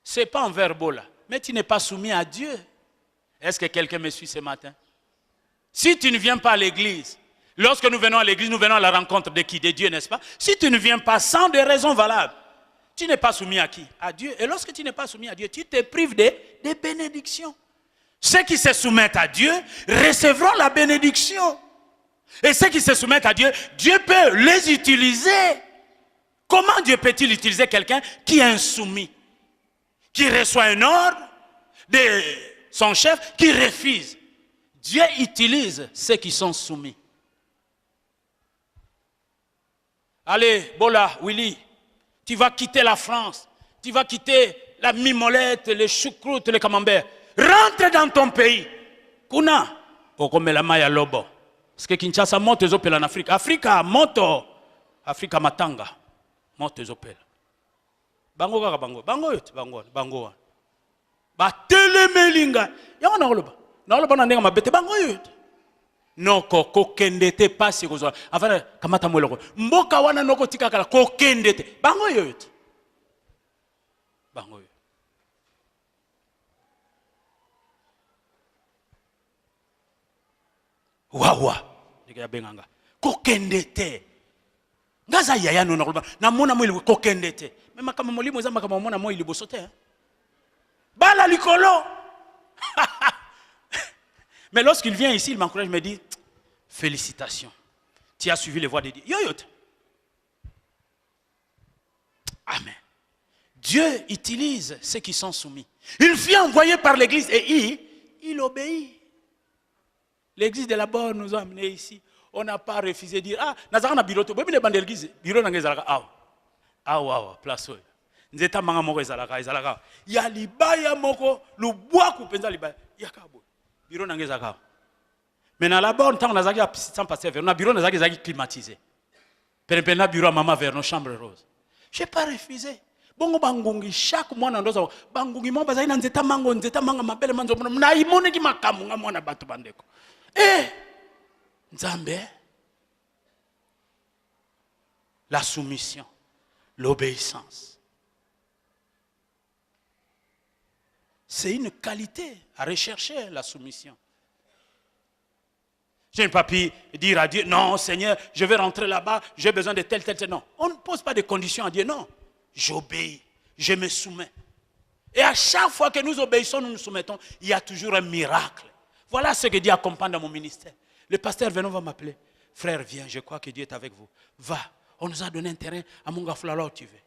ce n'est pas en verbo là, mais tu n'es pas soumis à Dieu. Est-ce que quelqu'un me suit ce matin? Si tu ne viens pas à l'église, lorsque nous venons à l'église, nous venons à la rencontre de qui? De Dieu, n'est-ce pas? Si tu ne viens pas sans des raisons valables, tu n'es pas soumis à qui? À Dieu. Et lorsque tu n'es pas soumis à Dieu, tu te prives des bénédictions. Ceux qui se soumettent à Dieu recevront la bénédiction. Et ceux qui se soumettent à Dieu, Dieu peut les utiliser. Comment Dieu peut-il utiliser quelqu'un qui est insoumis? Qui reçoit un ordre de son chef, qui refuse. Dieu utilise ceux qui sont soumis. Allez, Bola, Willy, tu vas quitter la France, tu vas quitter la mimolette, les choucroutes, les camemberts. Rentre dans ton pays. Kuna, okomela maya lobo. Parce que Kinshasa monte ezopela en Afrique. Afrika moto, Afrika matanga, monte ezopela. Bango kaka bango, bango yote, bango. Ba telemelinga. Yango na oloba. Na oloba na ndenga mabete bango yote. Noko kokendete pasi kozwa. Afana kamata mweloko. Mboka wana noko tikakala kokendete. Bango yote. Bango yote. Wawa. Ndika ya benganga. Kokendete. Ngaza yaya no nakoloba. Na mona mwili kokendete. Même kama molimo ezamba kama mona moi liboso te. Bala likolo. Mais lorsqu'il vient ici, il m'encourage, il me dit, félicitations, tu as suivi les voies de Dieu. Yoyote. Amen. Dieu utilise ceux qui sont soumis. Il fut envoyé par l'église et il obéit. L'église de la Bonne nous a amenés ici. On n'a pas refusé de dire, ah, nazarana biroto, bébé de l'église, bureau n'angezalaka, ah, place. Nzeta manga moko ezalaka. Ya libaya moko, lubwa kupenza libaya. Yakabo. Bureau n'angezalaka. Mais dans la Bonne, tant on a zaki sans passer vers nous, bureau n'a zaki climatisé. Pena bureau à maman vers nos chambres roses. Je n'ai pas refusé. Bongo bangungi chaque mois dans nos bangungi mo bazali na nzeta manga mabele manzo na imone ki makamu nga mwana batu bandeko. Nzambe, la soumission, l'obéissance. C'est une qualité à rechercher, la soumission. Je n'ai pas pu dire à Dieu, non Seigneur, je vais rentrer là-bas, j'ai besoin de tel. Non, on ne pose pas de conditions à Dieu, non. J'obéis, je me soumets. Et à chaque fois que nous obéissons, nous nous soumettons, il y a toujours un miracle. Voilà ce que Dieu accompagne dans mon ministère. Le pasteur Venon va m'appeler. Frère, viens, je crois que Dieu est avec vous. Va, on nous a donné un terrain à Mongafula, là où tu veux.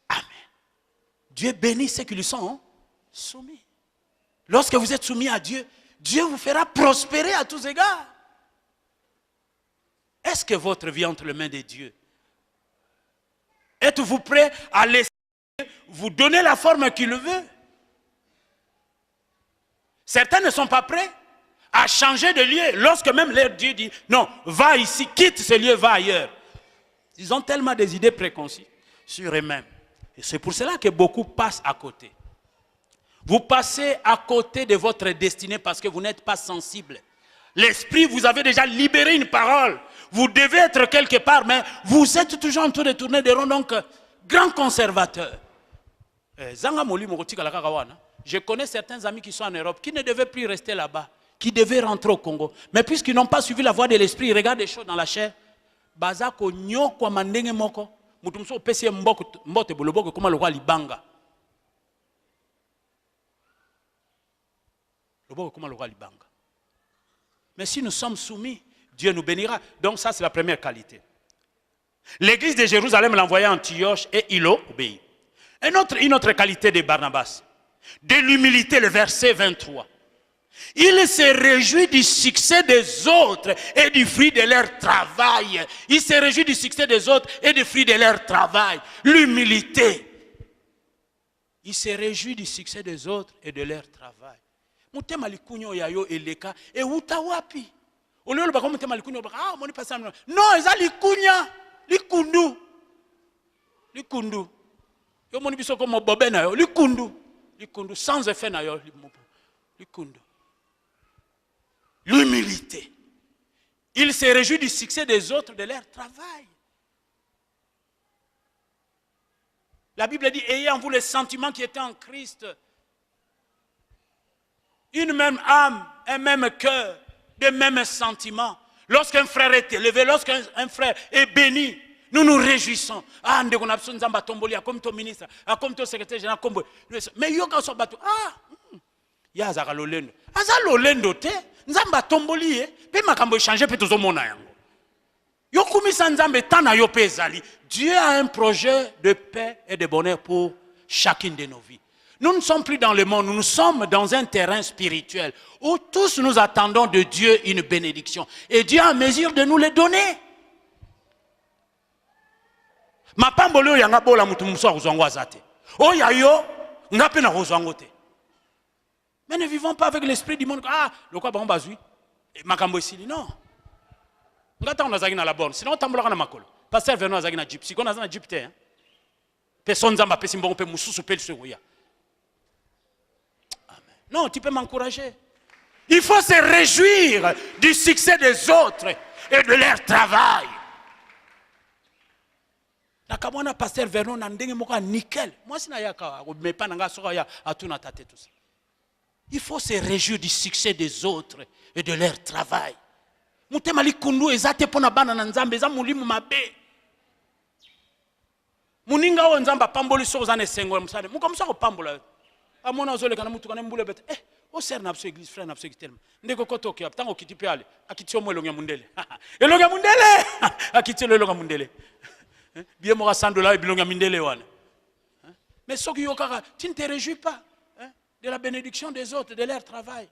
Amen. Dieu bénit ceux qui lui sont soumis. Lorsque vous êtes soumis à Dieu, Dieu vous fera prospérer à tous égards. Est-ce que votre vie est entre les mains de Dieu? Êtes-vous prêt à laisser vous donner la forme qu'il veut? Certains ne sont pas prêts à changer de lieu lorsque même leur Dieu dit non, va ici, quitte ce lieu, va ailleurs. Ils ont tellement des idées préconçues sur eux-mêmes. Et c'est pour cela que beaucoup passent à côté. Vous passez à côté de votre destinée parce que vous n'êtes pas sensible. L'esprit, vous avez déjà libéré une parole. Vous devez être quelque part, mais vous êtes toujours en train de tourner des ronds, donc grand conservateur. Je connais certains amis qui sont en Europe, qui ne devaient plus rester là-bas, qui devaient rentrer au Congo. Mais puisqu'ils n'ont pas suivi la voie de l'esprit, ils regardent des choses dans la chair. Bazako nyoko mandenge moko, mutumso pesi mbote boloboko comme le roi Libanga. Comme le roi Libanga. Mais si nous sommes soumis, Dieu nous bénira. Donc ça, c'est la première qualité. L'église de Jérusalem l'envoyait à Antioche et il obéit. Une autre qualité de Barnabas, de l'humilité, le verset 23. Il se réjouit du succès des autres et du fruit de leur travail. Il se réjouit du succès des autres et du fruit de leur travail. L'humilité. Il se réjouit du succès des autres et de leur travail. Mutema likunyo yayo eleka e utawapi. Olelo bako mutema likunyo baka moni pasa no. Non, eza likunya, likundu. Likundu. Yo moni biso ko mo bobe na yo, likundu. Likundu sans effet na yo, likundu. L'humilité. Il se réjouit du succès des autres, de leur travail. La Bible dit, ayez en vous les sentiments qui étaient en Christ. Une même âme, un même cœur, des mêmes sentiments. Lorsqu'un frère est élevé, lorsqu'un frère est béni, nous nous réjouissons. Ah, nous avons besoin de tomboli, comme ton ministre, comme ton secrétaire général, comme. Mais il y a un bateau. Ah, il y a un lolendo. Un lolendo, te. Nzamba tomboli, pe makambo changer pe tozo mona yango. Yo kumisa nzambe tana yo pe ezali. Dieu a un projet de paix et de bonheur pour chacune de nos vies. Nous ne sommes plus dans le monde, nous sommes dans un terrain spirituel où tous nous attendons de Dieu une bénédiction. Et Dieu a mesure de nous les donner. Mapambolo yanga bola mutu muso akuzwango azate. Oya yo ngape na kozwango te. Mais ne vivons pas avec l'esprit du monde. Ah, le quoi bon bazui. Makambo esili non. Ngata on azagi na la borne. Sinon tambola na makolo. Pasteur Vernon azagi na jeep. Si on azagi na jeep te hein. Personne zamba pesi mbongo pe mususu pe seroya. Amen. Non, tu peux m'encourager. Il faut se réjouir du succès des autres et de leur travail. Nakamwana pasteur Vernon na ndenge moko nickel. Moi sina yaka mais pas nanga soka ya atuna tate tout ça. Il faut se réjouir du succès des autres et de leur travail. Mutema likundu ezate pona bana na nzambe eza mulimu mabe. Muninga o nzamba pamboli so zane sengo musale. Mukomsa ko pambola. Amona ozoleka na mutu kana mbule bete. O ser na pso église frère na pso kitelma. Ndeko kotoki atango kitipe ale. Akitio mo elonga mundele. Elonga mundele. Akitio elonga mundele. Bien mo $100 et bilonga mundele wana. Mais soki yokaka, tu ne te réjouis pas de la bénédiction des autres, de leur travail.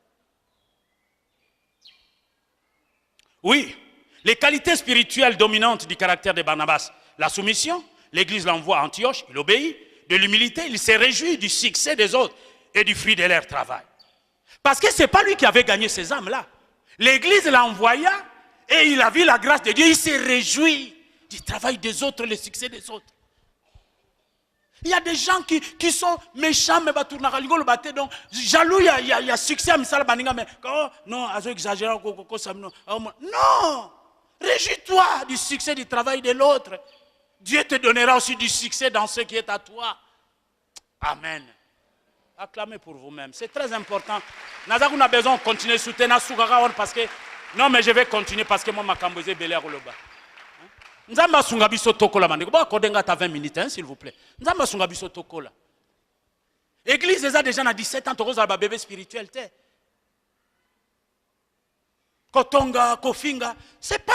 Oui, les qualités spirituelles dominantes du caractère de Barnabas, la soumission, l'église l'envoie à Antioche, il obéit, de l'humilité, il se réjouit du succès des autres et du fruit de leur travail. Parce que ce n'est pas lui qui avait gagné ces âmes-là. L'église l'envoya et il a vu la grâce de Dieu, il s'est réjoui du travail des autres, le succès des autres. Il y a des gens qui sont méchants, mais donc jaloux, il y a succès à Misala Baninga, mais oh, non, à exagéré, non, réjouis-toi du succès du travail de l'autre. Dieu te donnera aussi du succès dans ce qui est à toi. Amen. Acclamez pour vous-même, c'est très important. Nous avons besoin de continuer à soutenir parce que, non, mais je vais continuer parce que moi, ma cambosé belé à Roloba. Nzamba sunga biso tokola mandeko ba kodenga ta 20 minutes hein, s'il vous plaît. Nzamba sunga biso tokola. Église déjà na 17 ans tokoza ba bébé spirituel te. Kotonga, kofinga, c'est pas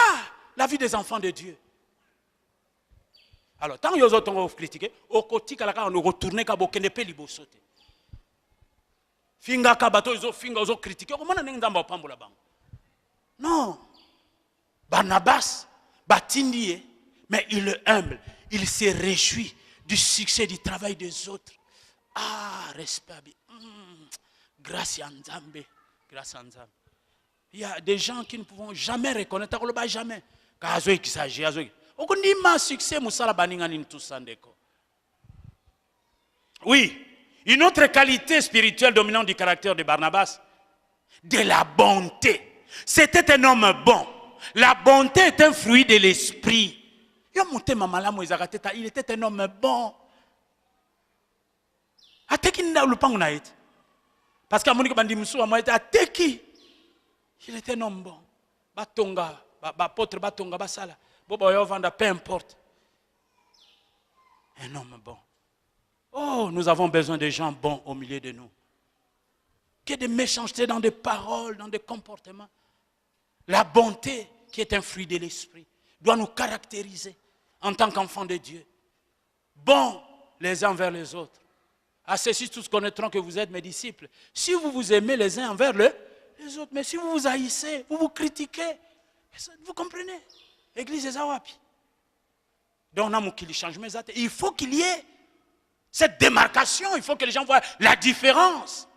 la vie des enfants de Dieu. Alors tant yozo tongo critiquer, okotika la ka on retourner ka bokende pe liboso te. Finga ka bato yozo finga yozo critiquer, comment na nzamba pambola bango. Non. Barnabas batindie Mais il est humble. Il se réjouit du succès du travail des autres. Ah, respect. Grâce à Nzambe. Grâce à Nzambe. Il y a des gens qui ne pourront jamais reconnaître. Jamais. Oui, une autre qualité spirituelle dominante du caractère de Barnabas, de la bonté. C'était un homme bon. La bonté est un fruit de l'esprit. Il était un homme bon. Parce qu'il était un homme bon. Batonga, apôtre Batonga, Basala, peu importe. Un homme bon. Oh, nous avons besoin de gens bons au milieu de nous. Qu'il y ait des méchancetés dans des paroles, dans des comportements. La bonté, qui est un fruit de l'esprit, doit nous caractériser en tant qu'enfants de Dieu. Bons les uns envers les autres. À ceci, tous connaîtront que vous êtes mes disciples. Si vous vous aimez les uns envers les autres, mais si vous vous haïssez, vous vous critiquez, vous comprenez? L'église est Zawapi. Donc, il faut qu'il y ait cette démarcation, il faut que les gens voient la différence.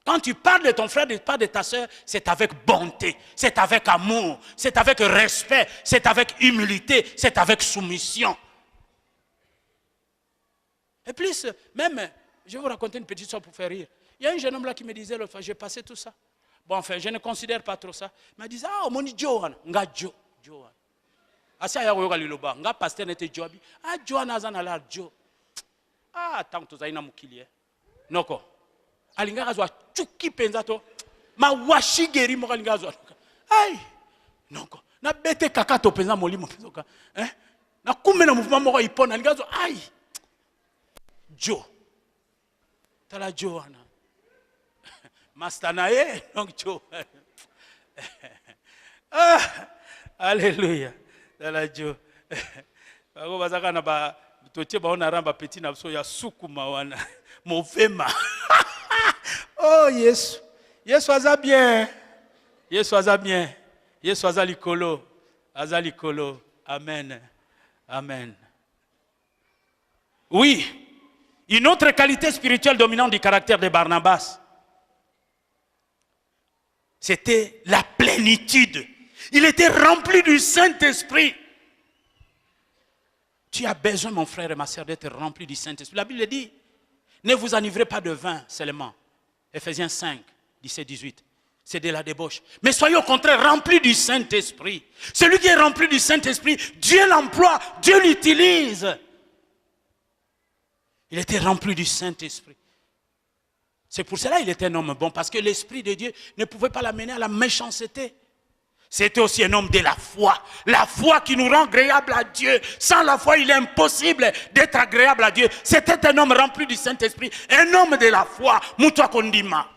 Quand tu parles de ton frère, tu parles de ta soeur, c'est avec bonté, c'est avec amour, c'est avec respect, c'est avec humilité, c'est avec soumission. Et plus, même, je vais vous raconter une petite histoire pour faire rire. Il y a un jeune homme là qui me disait l'autre fois, j'ai passé tout ça. Bon, enfin, je ne considère pas trop ça. Il m'a dit, ah, mon Johan, nga Jo. Asa ya woyoka liloba, nga pasteur n'était Joabi. Ah, Johan azana la Jo. Ah, tant que tu as mukili. Noko. Alinga zwa chuki penza to. Ma washi geri mo alinga zwa. Ai. Noko. Na bete kaka to penza molimo penzoka. Na kume na mouvement mo ipona alinga zwa. Ai. Jo. Tala Joana. Master nae donc Jo. Ah, alléluia. Tala Jo. Bako bazaka na ba totie ba ona ramba petit na so ya sukuma wana. Movema. Oh Yesu. Yesu aza bien. Yesu aza bien. Yesu aza likolo. Aza likolo. Amen. Amen. Oui. Une autre qualité spirituelle dominante du caractère de Barnabas, c'était la plénitude. Il était rempli du Saint-Esprit. Tu as besoin, mon frère et ma sœur, d'être rempli du Saint-Esprit. La Bible dit, ne vous enivrez pas de vin seulement. Ephésiens 5, 17, 18. C'est de la débauche. Mais soyez au contraire remplis du Saint-Esprit. Celui qui est rempli du Saint-Esprit, Dieu l'emploie, Dieu l'utilise. Il était rempli du Saint-Esprit. C'est pour cela qu'il était un homme bon, parce que l'Esprit de Dieu ne pouvait pas l'amener à la méchanceté. C'était aussi un homme de la foi. La foi qui nous rend agréable à Dieu. Sans la foi, il est impossible d'être agréable à Dieu. C'était un homme rempli du Saint-Esprit. Un homme de la foi. Moutoua Kondima.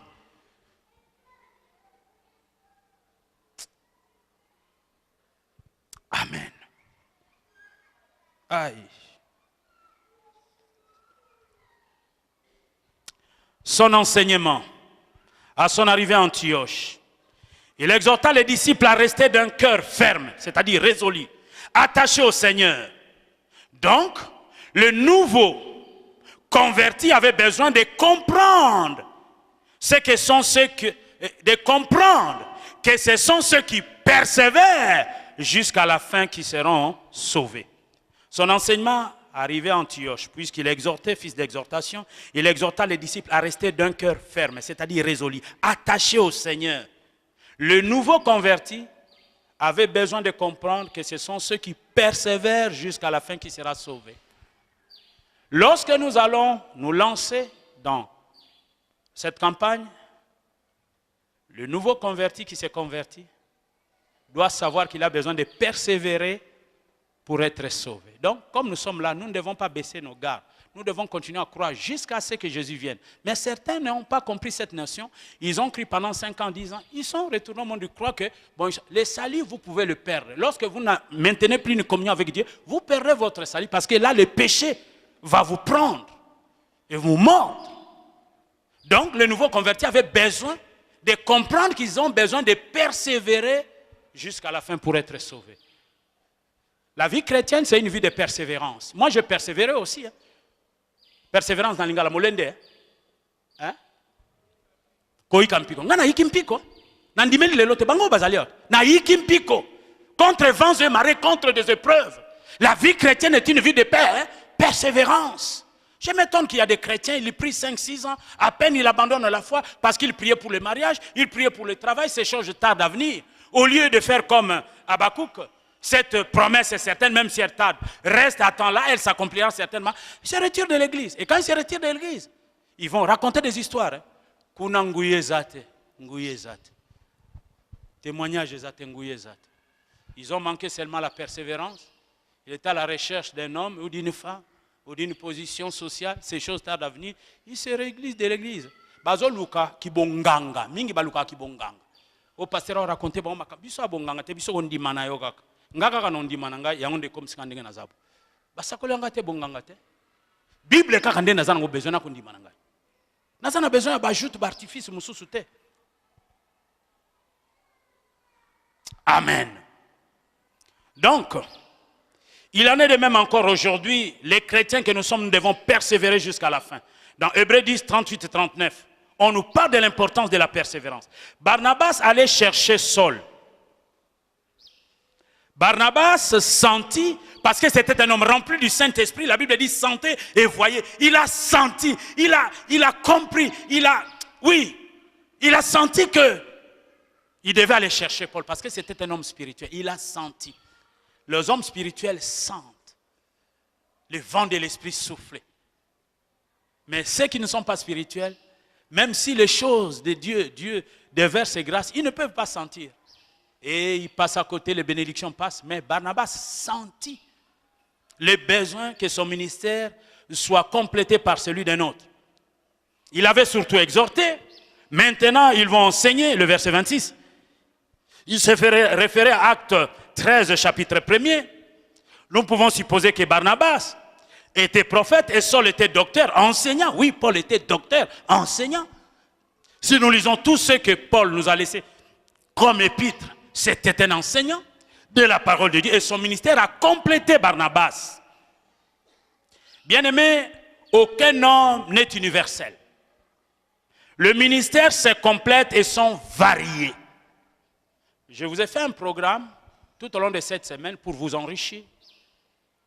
Amen. Aïe. Son enseignement, à son arrivée à Antioche, il exhorta les disciples à rester d'un cœur ferme, c'est-à-dire résolu, attaché au Seigneur. Donc, le nouveau converti avait besoin de comprendre que ce sont ceux qui persévèrent jusqu'à la fin qui seront sauvés. Son enseignement arrivé à Antioche, puisqu'il exhortait, fils d'exhortation, il exhorta les disciples à rester d'un cœur ferme, c'est-à-dire résolu, attaché au Seigneur. Le nouveau converti avait besoin de comprendre que ce sont ceux qui persévèrent jusqu'à la fin qui sera sauvé. Lorsque nous allons nous lancer dans cette campagne, le nouveau converti qui s'est converti doit savoir qu'il a besoin de persévérer pour être sauvé. Donc, comme nous sommes là, nous ne devons pas baisser nos gardes. Nous devons continuer à croire jusqu'à ce que Jésus vienne. Mais certains n'ont pas compris cette notion. Ils ont cru pendant 5 ans, 10 ans. Ils sont retournés au monde du croix que bon, le salut, vous pouvez le perdre. Lorsque vous ne maintenez plus une communion avec Dieu, vous perdrez votre salut parce que là, le péché va vous prendre et vous mordre. Donc, les nouveaux convertis avaient besoin de comprendre qu'ils ont besoin de persévérer jusqu'à la fin pour être sauvés. La vie chrétienne, c'est une vie de persévérance. Moi, je persévérais aussi. Hein. Persévérance dans l'ingala molende. Hein? Koi kampiko. Ngana ikimpiko. Nandimeli lelote bango bazalio. Na ikimpiko. Contre vents et marées, contre des épreuves. La vie chrétienne est une vie de paix, hein? Persévérance. Je m'étonne qu'il y a des chrétiens, ils prient 5-6 ans, à peine ils abandonnent la foi parce qu'ils priaient pour le mariage, ils priaient pour le travail, ces choses tardent à venir. Au lieu de faire comme Habakkuk, cette promesse est certaine, même si elle tarde, reste à temps là, elle s'accomplira certainement. Ils se retirent de l'église. Et quand ils se retirent de l'église, ils vont raconter des histoires. Kuna nguye zate. Témoignage zate, nguye zate. Ils ont manqué seulement la persévérance. Il est à la recherche d'un homme ou d'une femme ou d'une position sociale. Ces choses tardent à venir. Ils se réglissent de l'église. Bazo luka kibonganga. Mingi baluka kibonganga. Au pasteur a raconté bon maka biso abonganga te biso ondimana yo kaka. Ngaka kana ondimana nga yangonde comme sikandenge na zabo. Basakolo nga te bonganga te. Bible kaka ndena zana ngo besoin na kondimana nga. Nazana besoin d'ajout d'artifice mususu te. Amen. Donc, il en est de même encore aujourd'hui, les chrétiens que nous sommes, nous devons persévérer jusqu'à la fin. Dans Hébreux 10, 38 et 39, on nous parle de l'importance de la persévérance. Barnabas allait chercher Saul. Barnabas sentit, parce que c'était un homme rempli du Saint-Esprit, la Bible dit sentez et voyez. Il a senti, il a compris, il a senti que il devait aller chercher Paul, parce que c'était un homme spirituel. Il a senti. Les hommes spirituels sentent le vent de l'esprit souffler. Mais ceux qui ne sont pas spirituels, même si les choses de Dieu déverse ses grâces, ils ne peuvent pas sentir. Et ils passent à côté, les bénédictions passent. Mais Barnabas sentit le besoin que son ministère soit complété par celui d'un autre. Il avait surtout exhorté. Maintenant, ils vont enseigner, le verset 26. Il se fait référer à Acte 13, chapitre 1er. Nous pouvons supposer que Barnabas était prophète et Saul était docteur, enseignant. Oui, Paul était docteur, enseignant. Si nous lisons tout ce que Paul nous a laissé comme épître, c'était un enseignant de la parole de Dieu et son ministère a complété Barnabas. Bien-aimé, aucun homme n'est universel. Le ministère se complète et sont variés. Je vous ai fait un programme tout au long de cette semaine pour vous enrichir.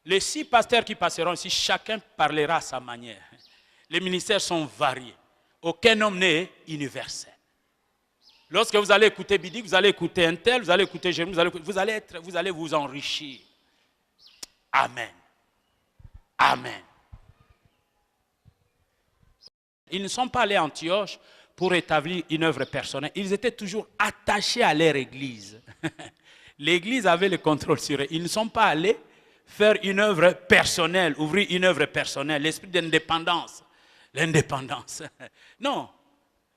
Les 6 pasteurs qui passeront ici, chacun parlera à sa manière. Les ministères sont variés. Aucun homme n'est universel. Lorsque vous allez écouter Bidi, vous allez écouter un tel, vous allez écouter Jérémie, vous allez vous enrichir. Amen. Amen. Ils ne sont pas allés à Antioche pour établir une œuvre personnelle. Ils étaient toujours attachés à leur église. L'église avait le contrôle sur eux. Ils ne sont pas allés faire une œuvre personnelle, ouvrir une œuvre personnelle, l'esprit d'indépendance. L'indépendance. Non.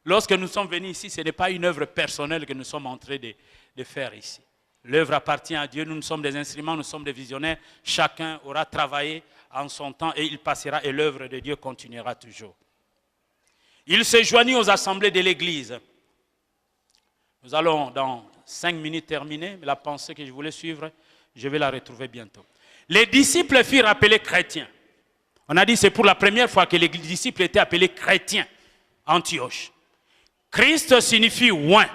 Lorsque nous sommes venus ici, ce n'est pas une œuvre personnelle que nous sommes en train de faire ici. L'œuvre appartient à Dieu, nous sommes des instruments, nous sommes des visionnaires. Chacun aura travaillé en son temps et il passera et l'œuvre de Dieu continuera toujours. Il se joignit aux assemblées de l'église. Nous allons dans 5 minutes terminer, mais la pensée que je voulais suivre, je vais la retrouver bientôt. Les disciples furent appelés chrétiens. On a dit que c'est pour la première fois que les disciples étaient appelés chrétiens à Antioche. Christ signifie oint.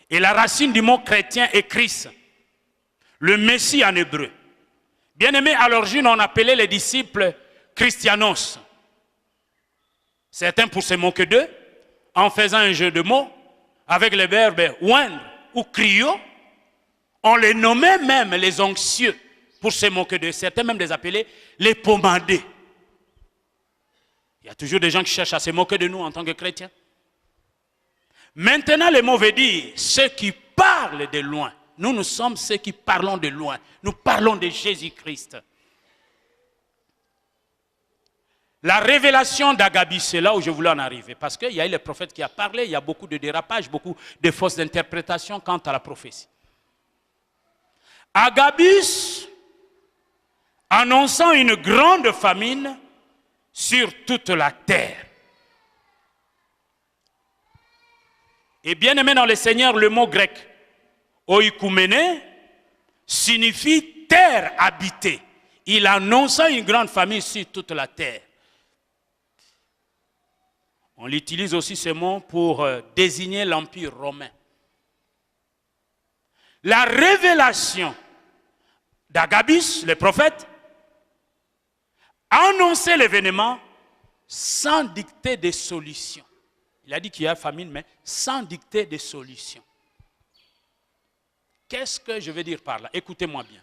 Et la racine du mot chrétien est Christ, le Messie en hébreu. Bien aimé, à l'origine, on appelait les disciples Christianos. Certains pour se moquer d'eux, en faisant un jeu de mots, avec le verbe oindre ou cryo, on les nommait même les anxieux pour se moquer d'eux. Certains même les appelaient les pommadés. Il y a toujours des gens qui cherchent à se moquer de nous en tant que chrétiens. Maintenant, le mot veut dire ceux qui parlent de loin. Nous sommes ceux qui parlons de loin. Nous parlons de Jésus-Christ. La révélation d'Agabus, c'est là où je voulais en arriver. Parce qu'il y a eu le prophète qui a parlé, il y a beaucoup de dérapages, beaucoup de fausses interprétations quant à la prophétie. Agabus, annonçant une grande famine sur toute la terre. Et bien aimé dans le Seigneur, le mot grec oikoumene signifie terre habitée. Il annonça une grande famille sur toute la terre. On utilise aussi ce mot pour désigner l'Empire romain. La révélation d'Agabus, le prophète, annonçait l'événement sans dicter des solutions. Il a dit qu'il y a famine, mais sans dicter des solutions. Qu'est-ce que je veux dire par là? Écoutez-moi bien.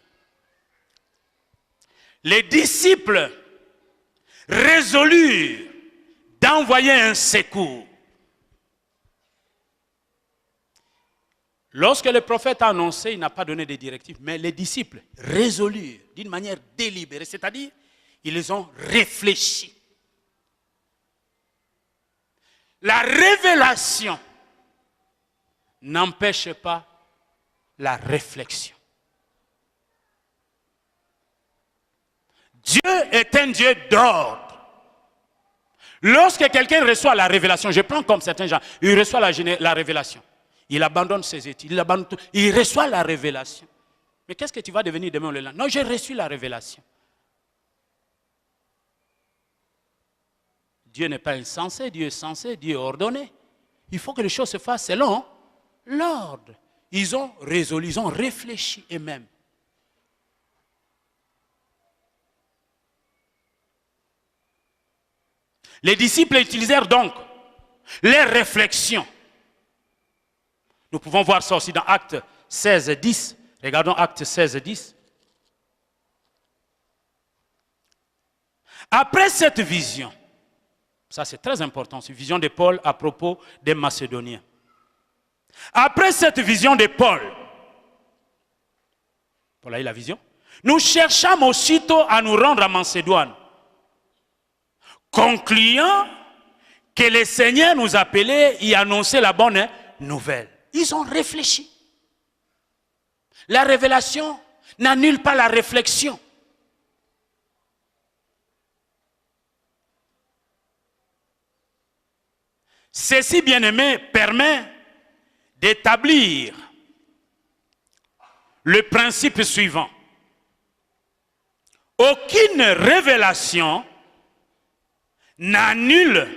Les disciples résolurent d'envoyer un secours. Lorsque le prophète a annoncé, il n'a pas donné de directives, mais les disciples résolurent d'une manière délibérée, c'est-à-dire ils ont réfléchi. La révélation n'empêche pas la réflexion. Dieu est un Dieu d'ordre. Lorsque quelqu'un reçoit la révélation, je prends comme certains gens, il reçoit la révélation. Il abandonne ses études, il abandonne tout, il reçoit la révélation. Mais qu'est-ce que tu vas devenir demain ou le lendemain? Non, j'ai reçu la révélation. Dieu n'est pas insensé, Dieu est censé, Dieu est ordonné. Il faut que les choses se fassent selon l'ordre. Ils ont résolu, ils ont réfléchi eux-mêmes. Les disciples utilisèrent donc les réflexions. Nous pouvons voir ça aussi dans Actes 16, 10. Regardons Actes 16, 10. Après cette vision, ça c'est très important, c'est une vision de Paul à propos des Macédoniens. Après cette vision de Paul, Paul a eu la vision, nous cherchâmes aussitôt à nous rendre à Macédoine, concluant que le Seigneur nous appelait et annonçait la bonne nouvelle. Ils ont réfléchi. La révélation n'annule pas la réflexion. Ceci, bien-aimé, permet d'établir le principe suivant. Aucune révélation n'annule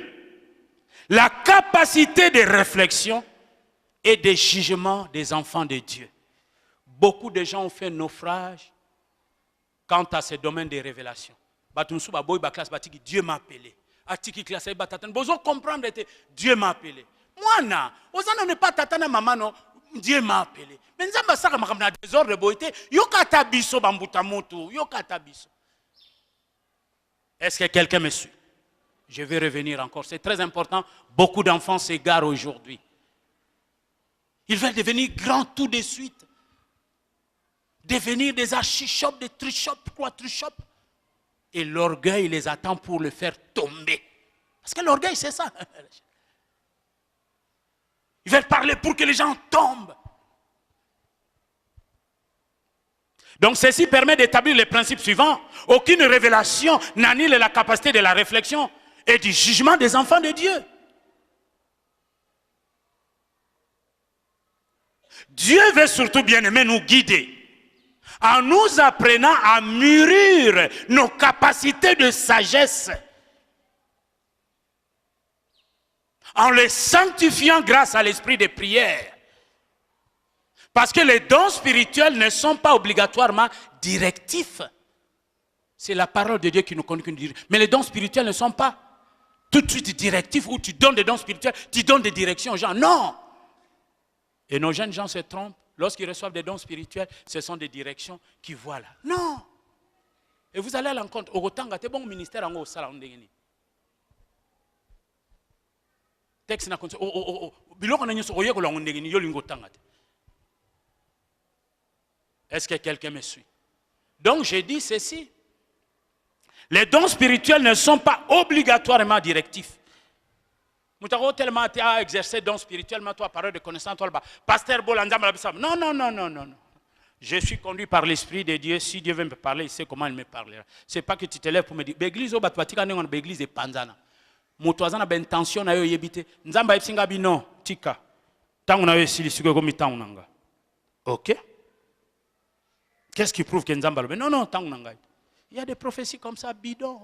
la capacité de réflexion et de jugement des enfants de Dieu. Beaucoup de gens ont fait naufrage quant à ce domaine de révélation. Dieu m'a appelé. Vous comprendre que Dieu m'a appelé. Moi, on n'est pas tatana maman, non. Dieu m'a appelé. Mais nous avons des ordres de beauté. Est-ce que quelqu'un me suit? Je vais revenir encore. C'est très important. Beaucoup d'enfants s'égarent aujourd'hui. Ils veulent devenir grands tout de suite. Devenir des archichops, des trichops, quadrichops. Et l'orgueil les attend pour le faire tomber. Parce que l'orgueil, c'est ça. Ils veulent parler pour que les gens tombent. Donc ceci permet d'établir les principes suivants. Aucune révélation n'annule la capacité de la réflexion et du jugement des enfants de Dieu. Dieu veut surtout, bien aimé, nous guider en nous apprenant à mûrir nos capacités de sagesse, en les sanctifiant grâce à l'esprit de prière. Parce que les dons spirituels ne sont pas obligatoirement directifs. C'est la parole de Dieu qui nous conduit. Mais les dons spirituels ne sont pas tout de suite directifs, où tu donnes des dons spirituels, tu donnes des directions aux gens. Non! Et nos jeunes gens se trompent. Lorsqu'ils reçoivent des dons spirituels, ce sont des directions qui voient là. Non! Et vous allez à l'encontre. Au Rotanga, c'est bon ministère en haut, ça là, on dit. Texte n'a pas. Est-ce que quelqu'un me suit? Donc j'ai dit ceci. Les dons spirituels ne sont pas obligatoirement directifs. Tu as tellement exercé dons spirituellement, toi, parole de connaissance, toi, pasteur Bolanzam, non, non, non, non, non. Je suis conduit par l'Esprit de Dieu. Si Dieu veut me parler, il sait comment il me parlera. Ce n'est pas que tu te lèves pour me dire, l'église, l'église est panzana. Moutouazana ben intention na yo yebite. Nzamba epsinga bino tika. Tangu na yo silisuke ko mitangu nanga. OK? Qu'est-ce qui prouve que Nzamba? Non, non, tant que il y a des prophéties comme ça, bidon,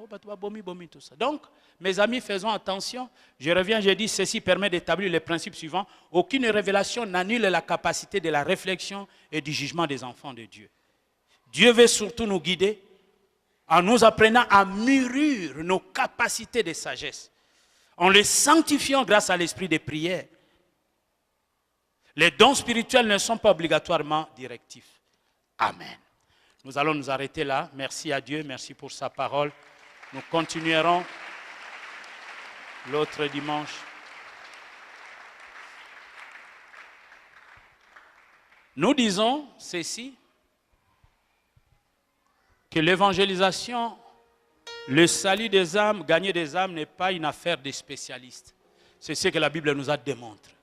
tout ça. Donc, mes amis, faisons attention. Je reviens, je dis, ceci permet d'établir les principes suivants. Aucune révélation n'annule la capacité de la réflexion et du jugement des enfants de Dieu. Dieu veut surtout nous guider en nous apprenant à mûrir nos capacités de sagesse, en les sanctifiant grâce à l'esprit de prière. Les dons spirituels ne sont pas obligatoirement directifs. Amen. Nous allons nous arrêter là. Merci à Dieu, merci pour sa parole. Nous continuerons l'autre dimanche. Nous disons ceci, que l'évangélisation, le salut des âmes, gagner des âmes n'est pas une affaire des spécialistes. C'est ce que la Bible nous a démontré.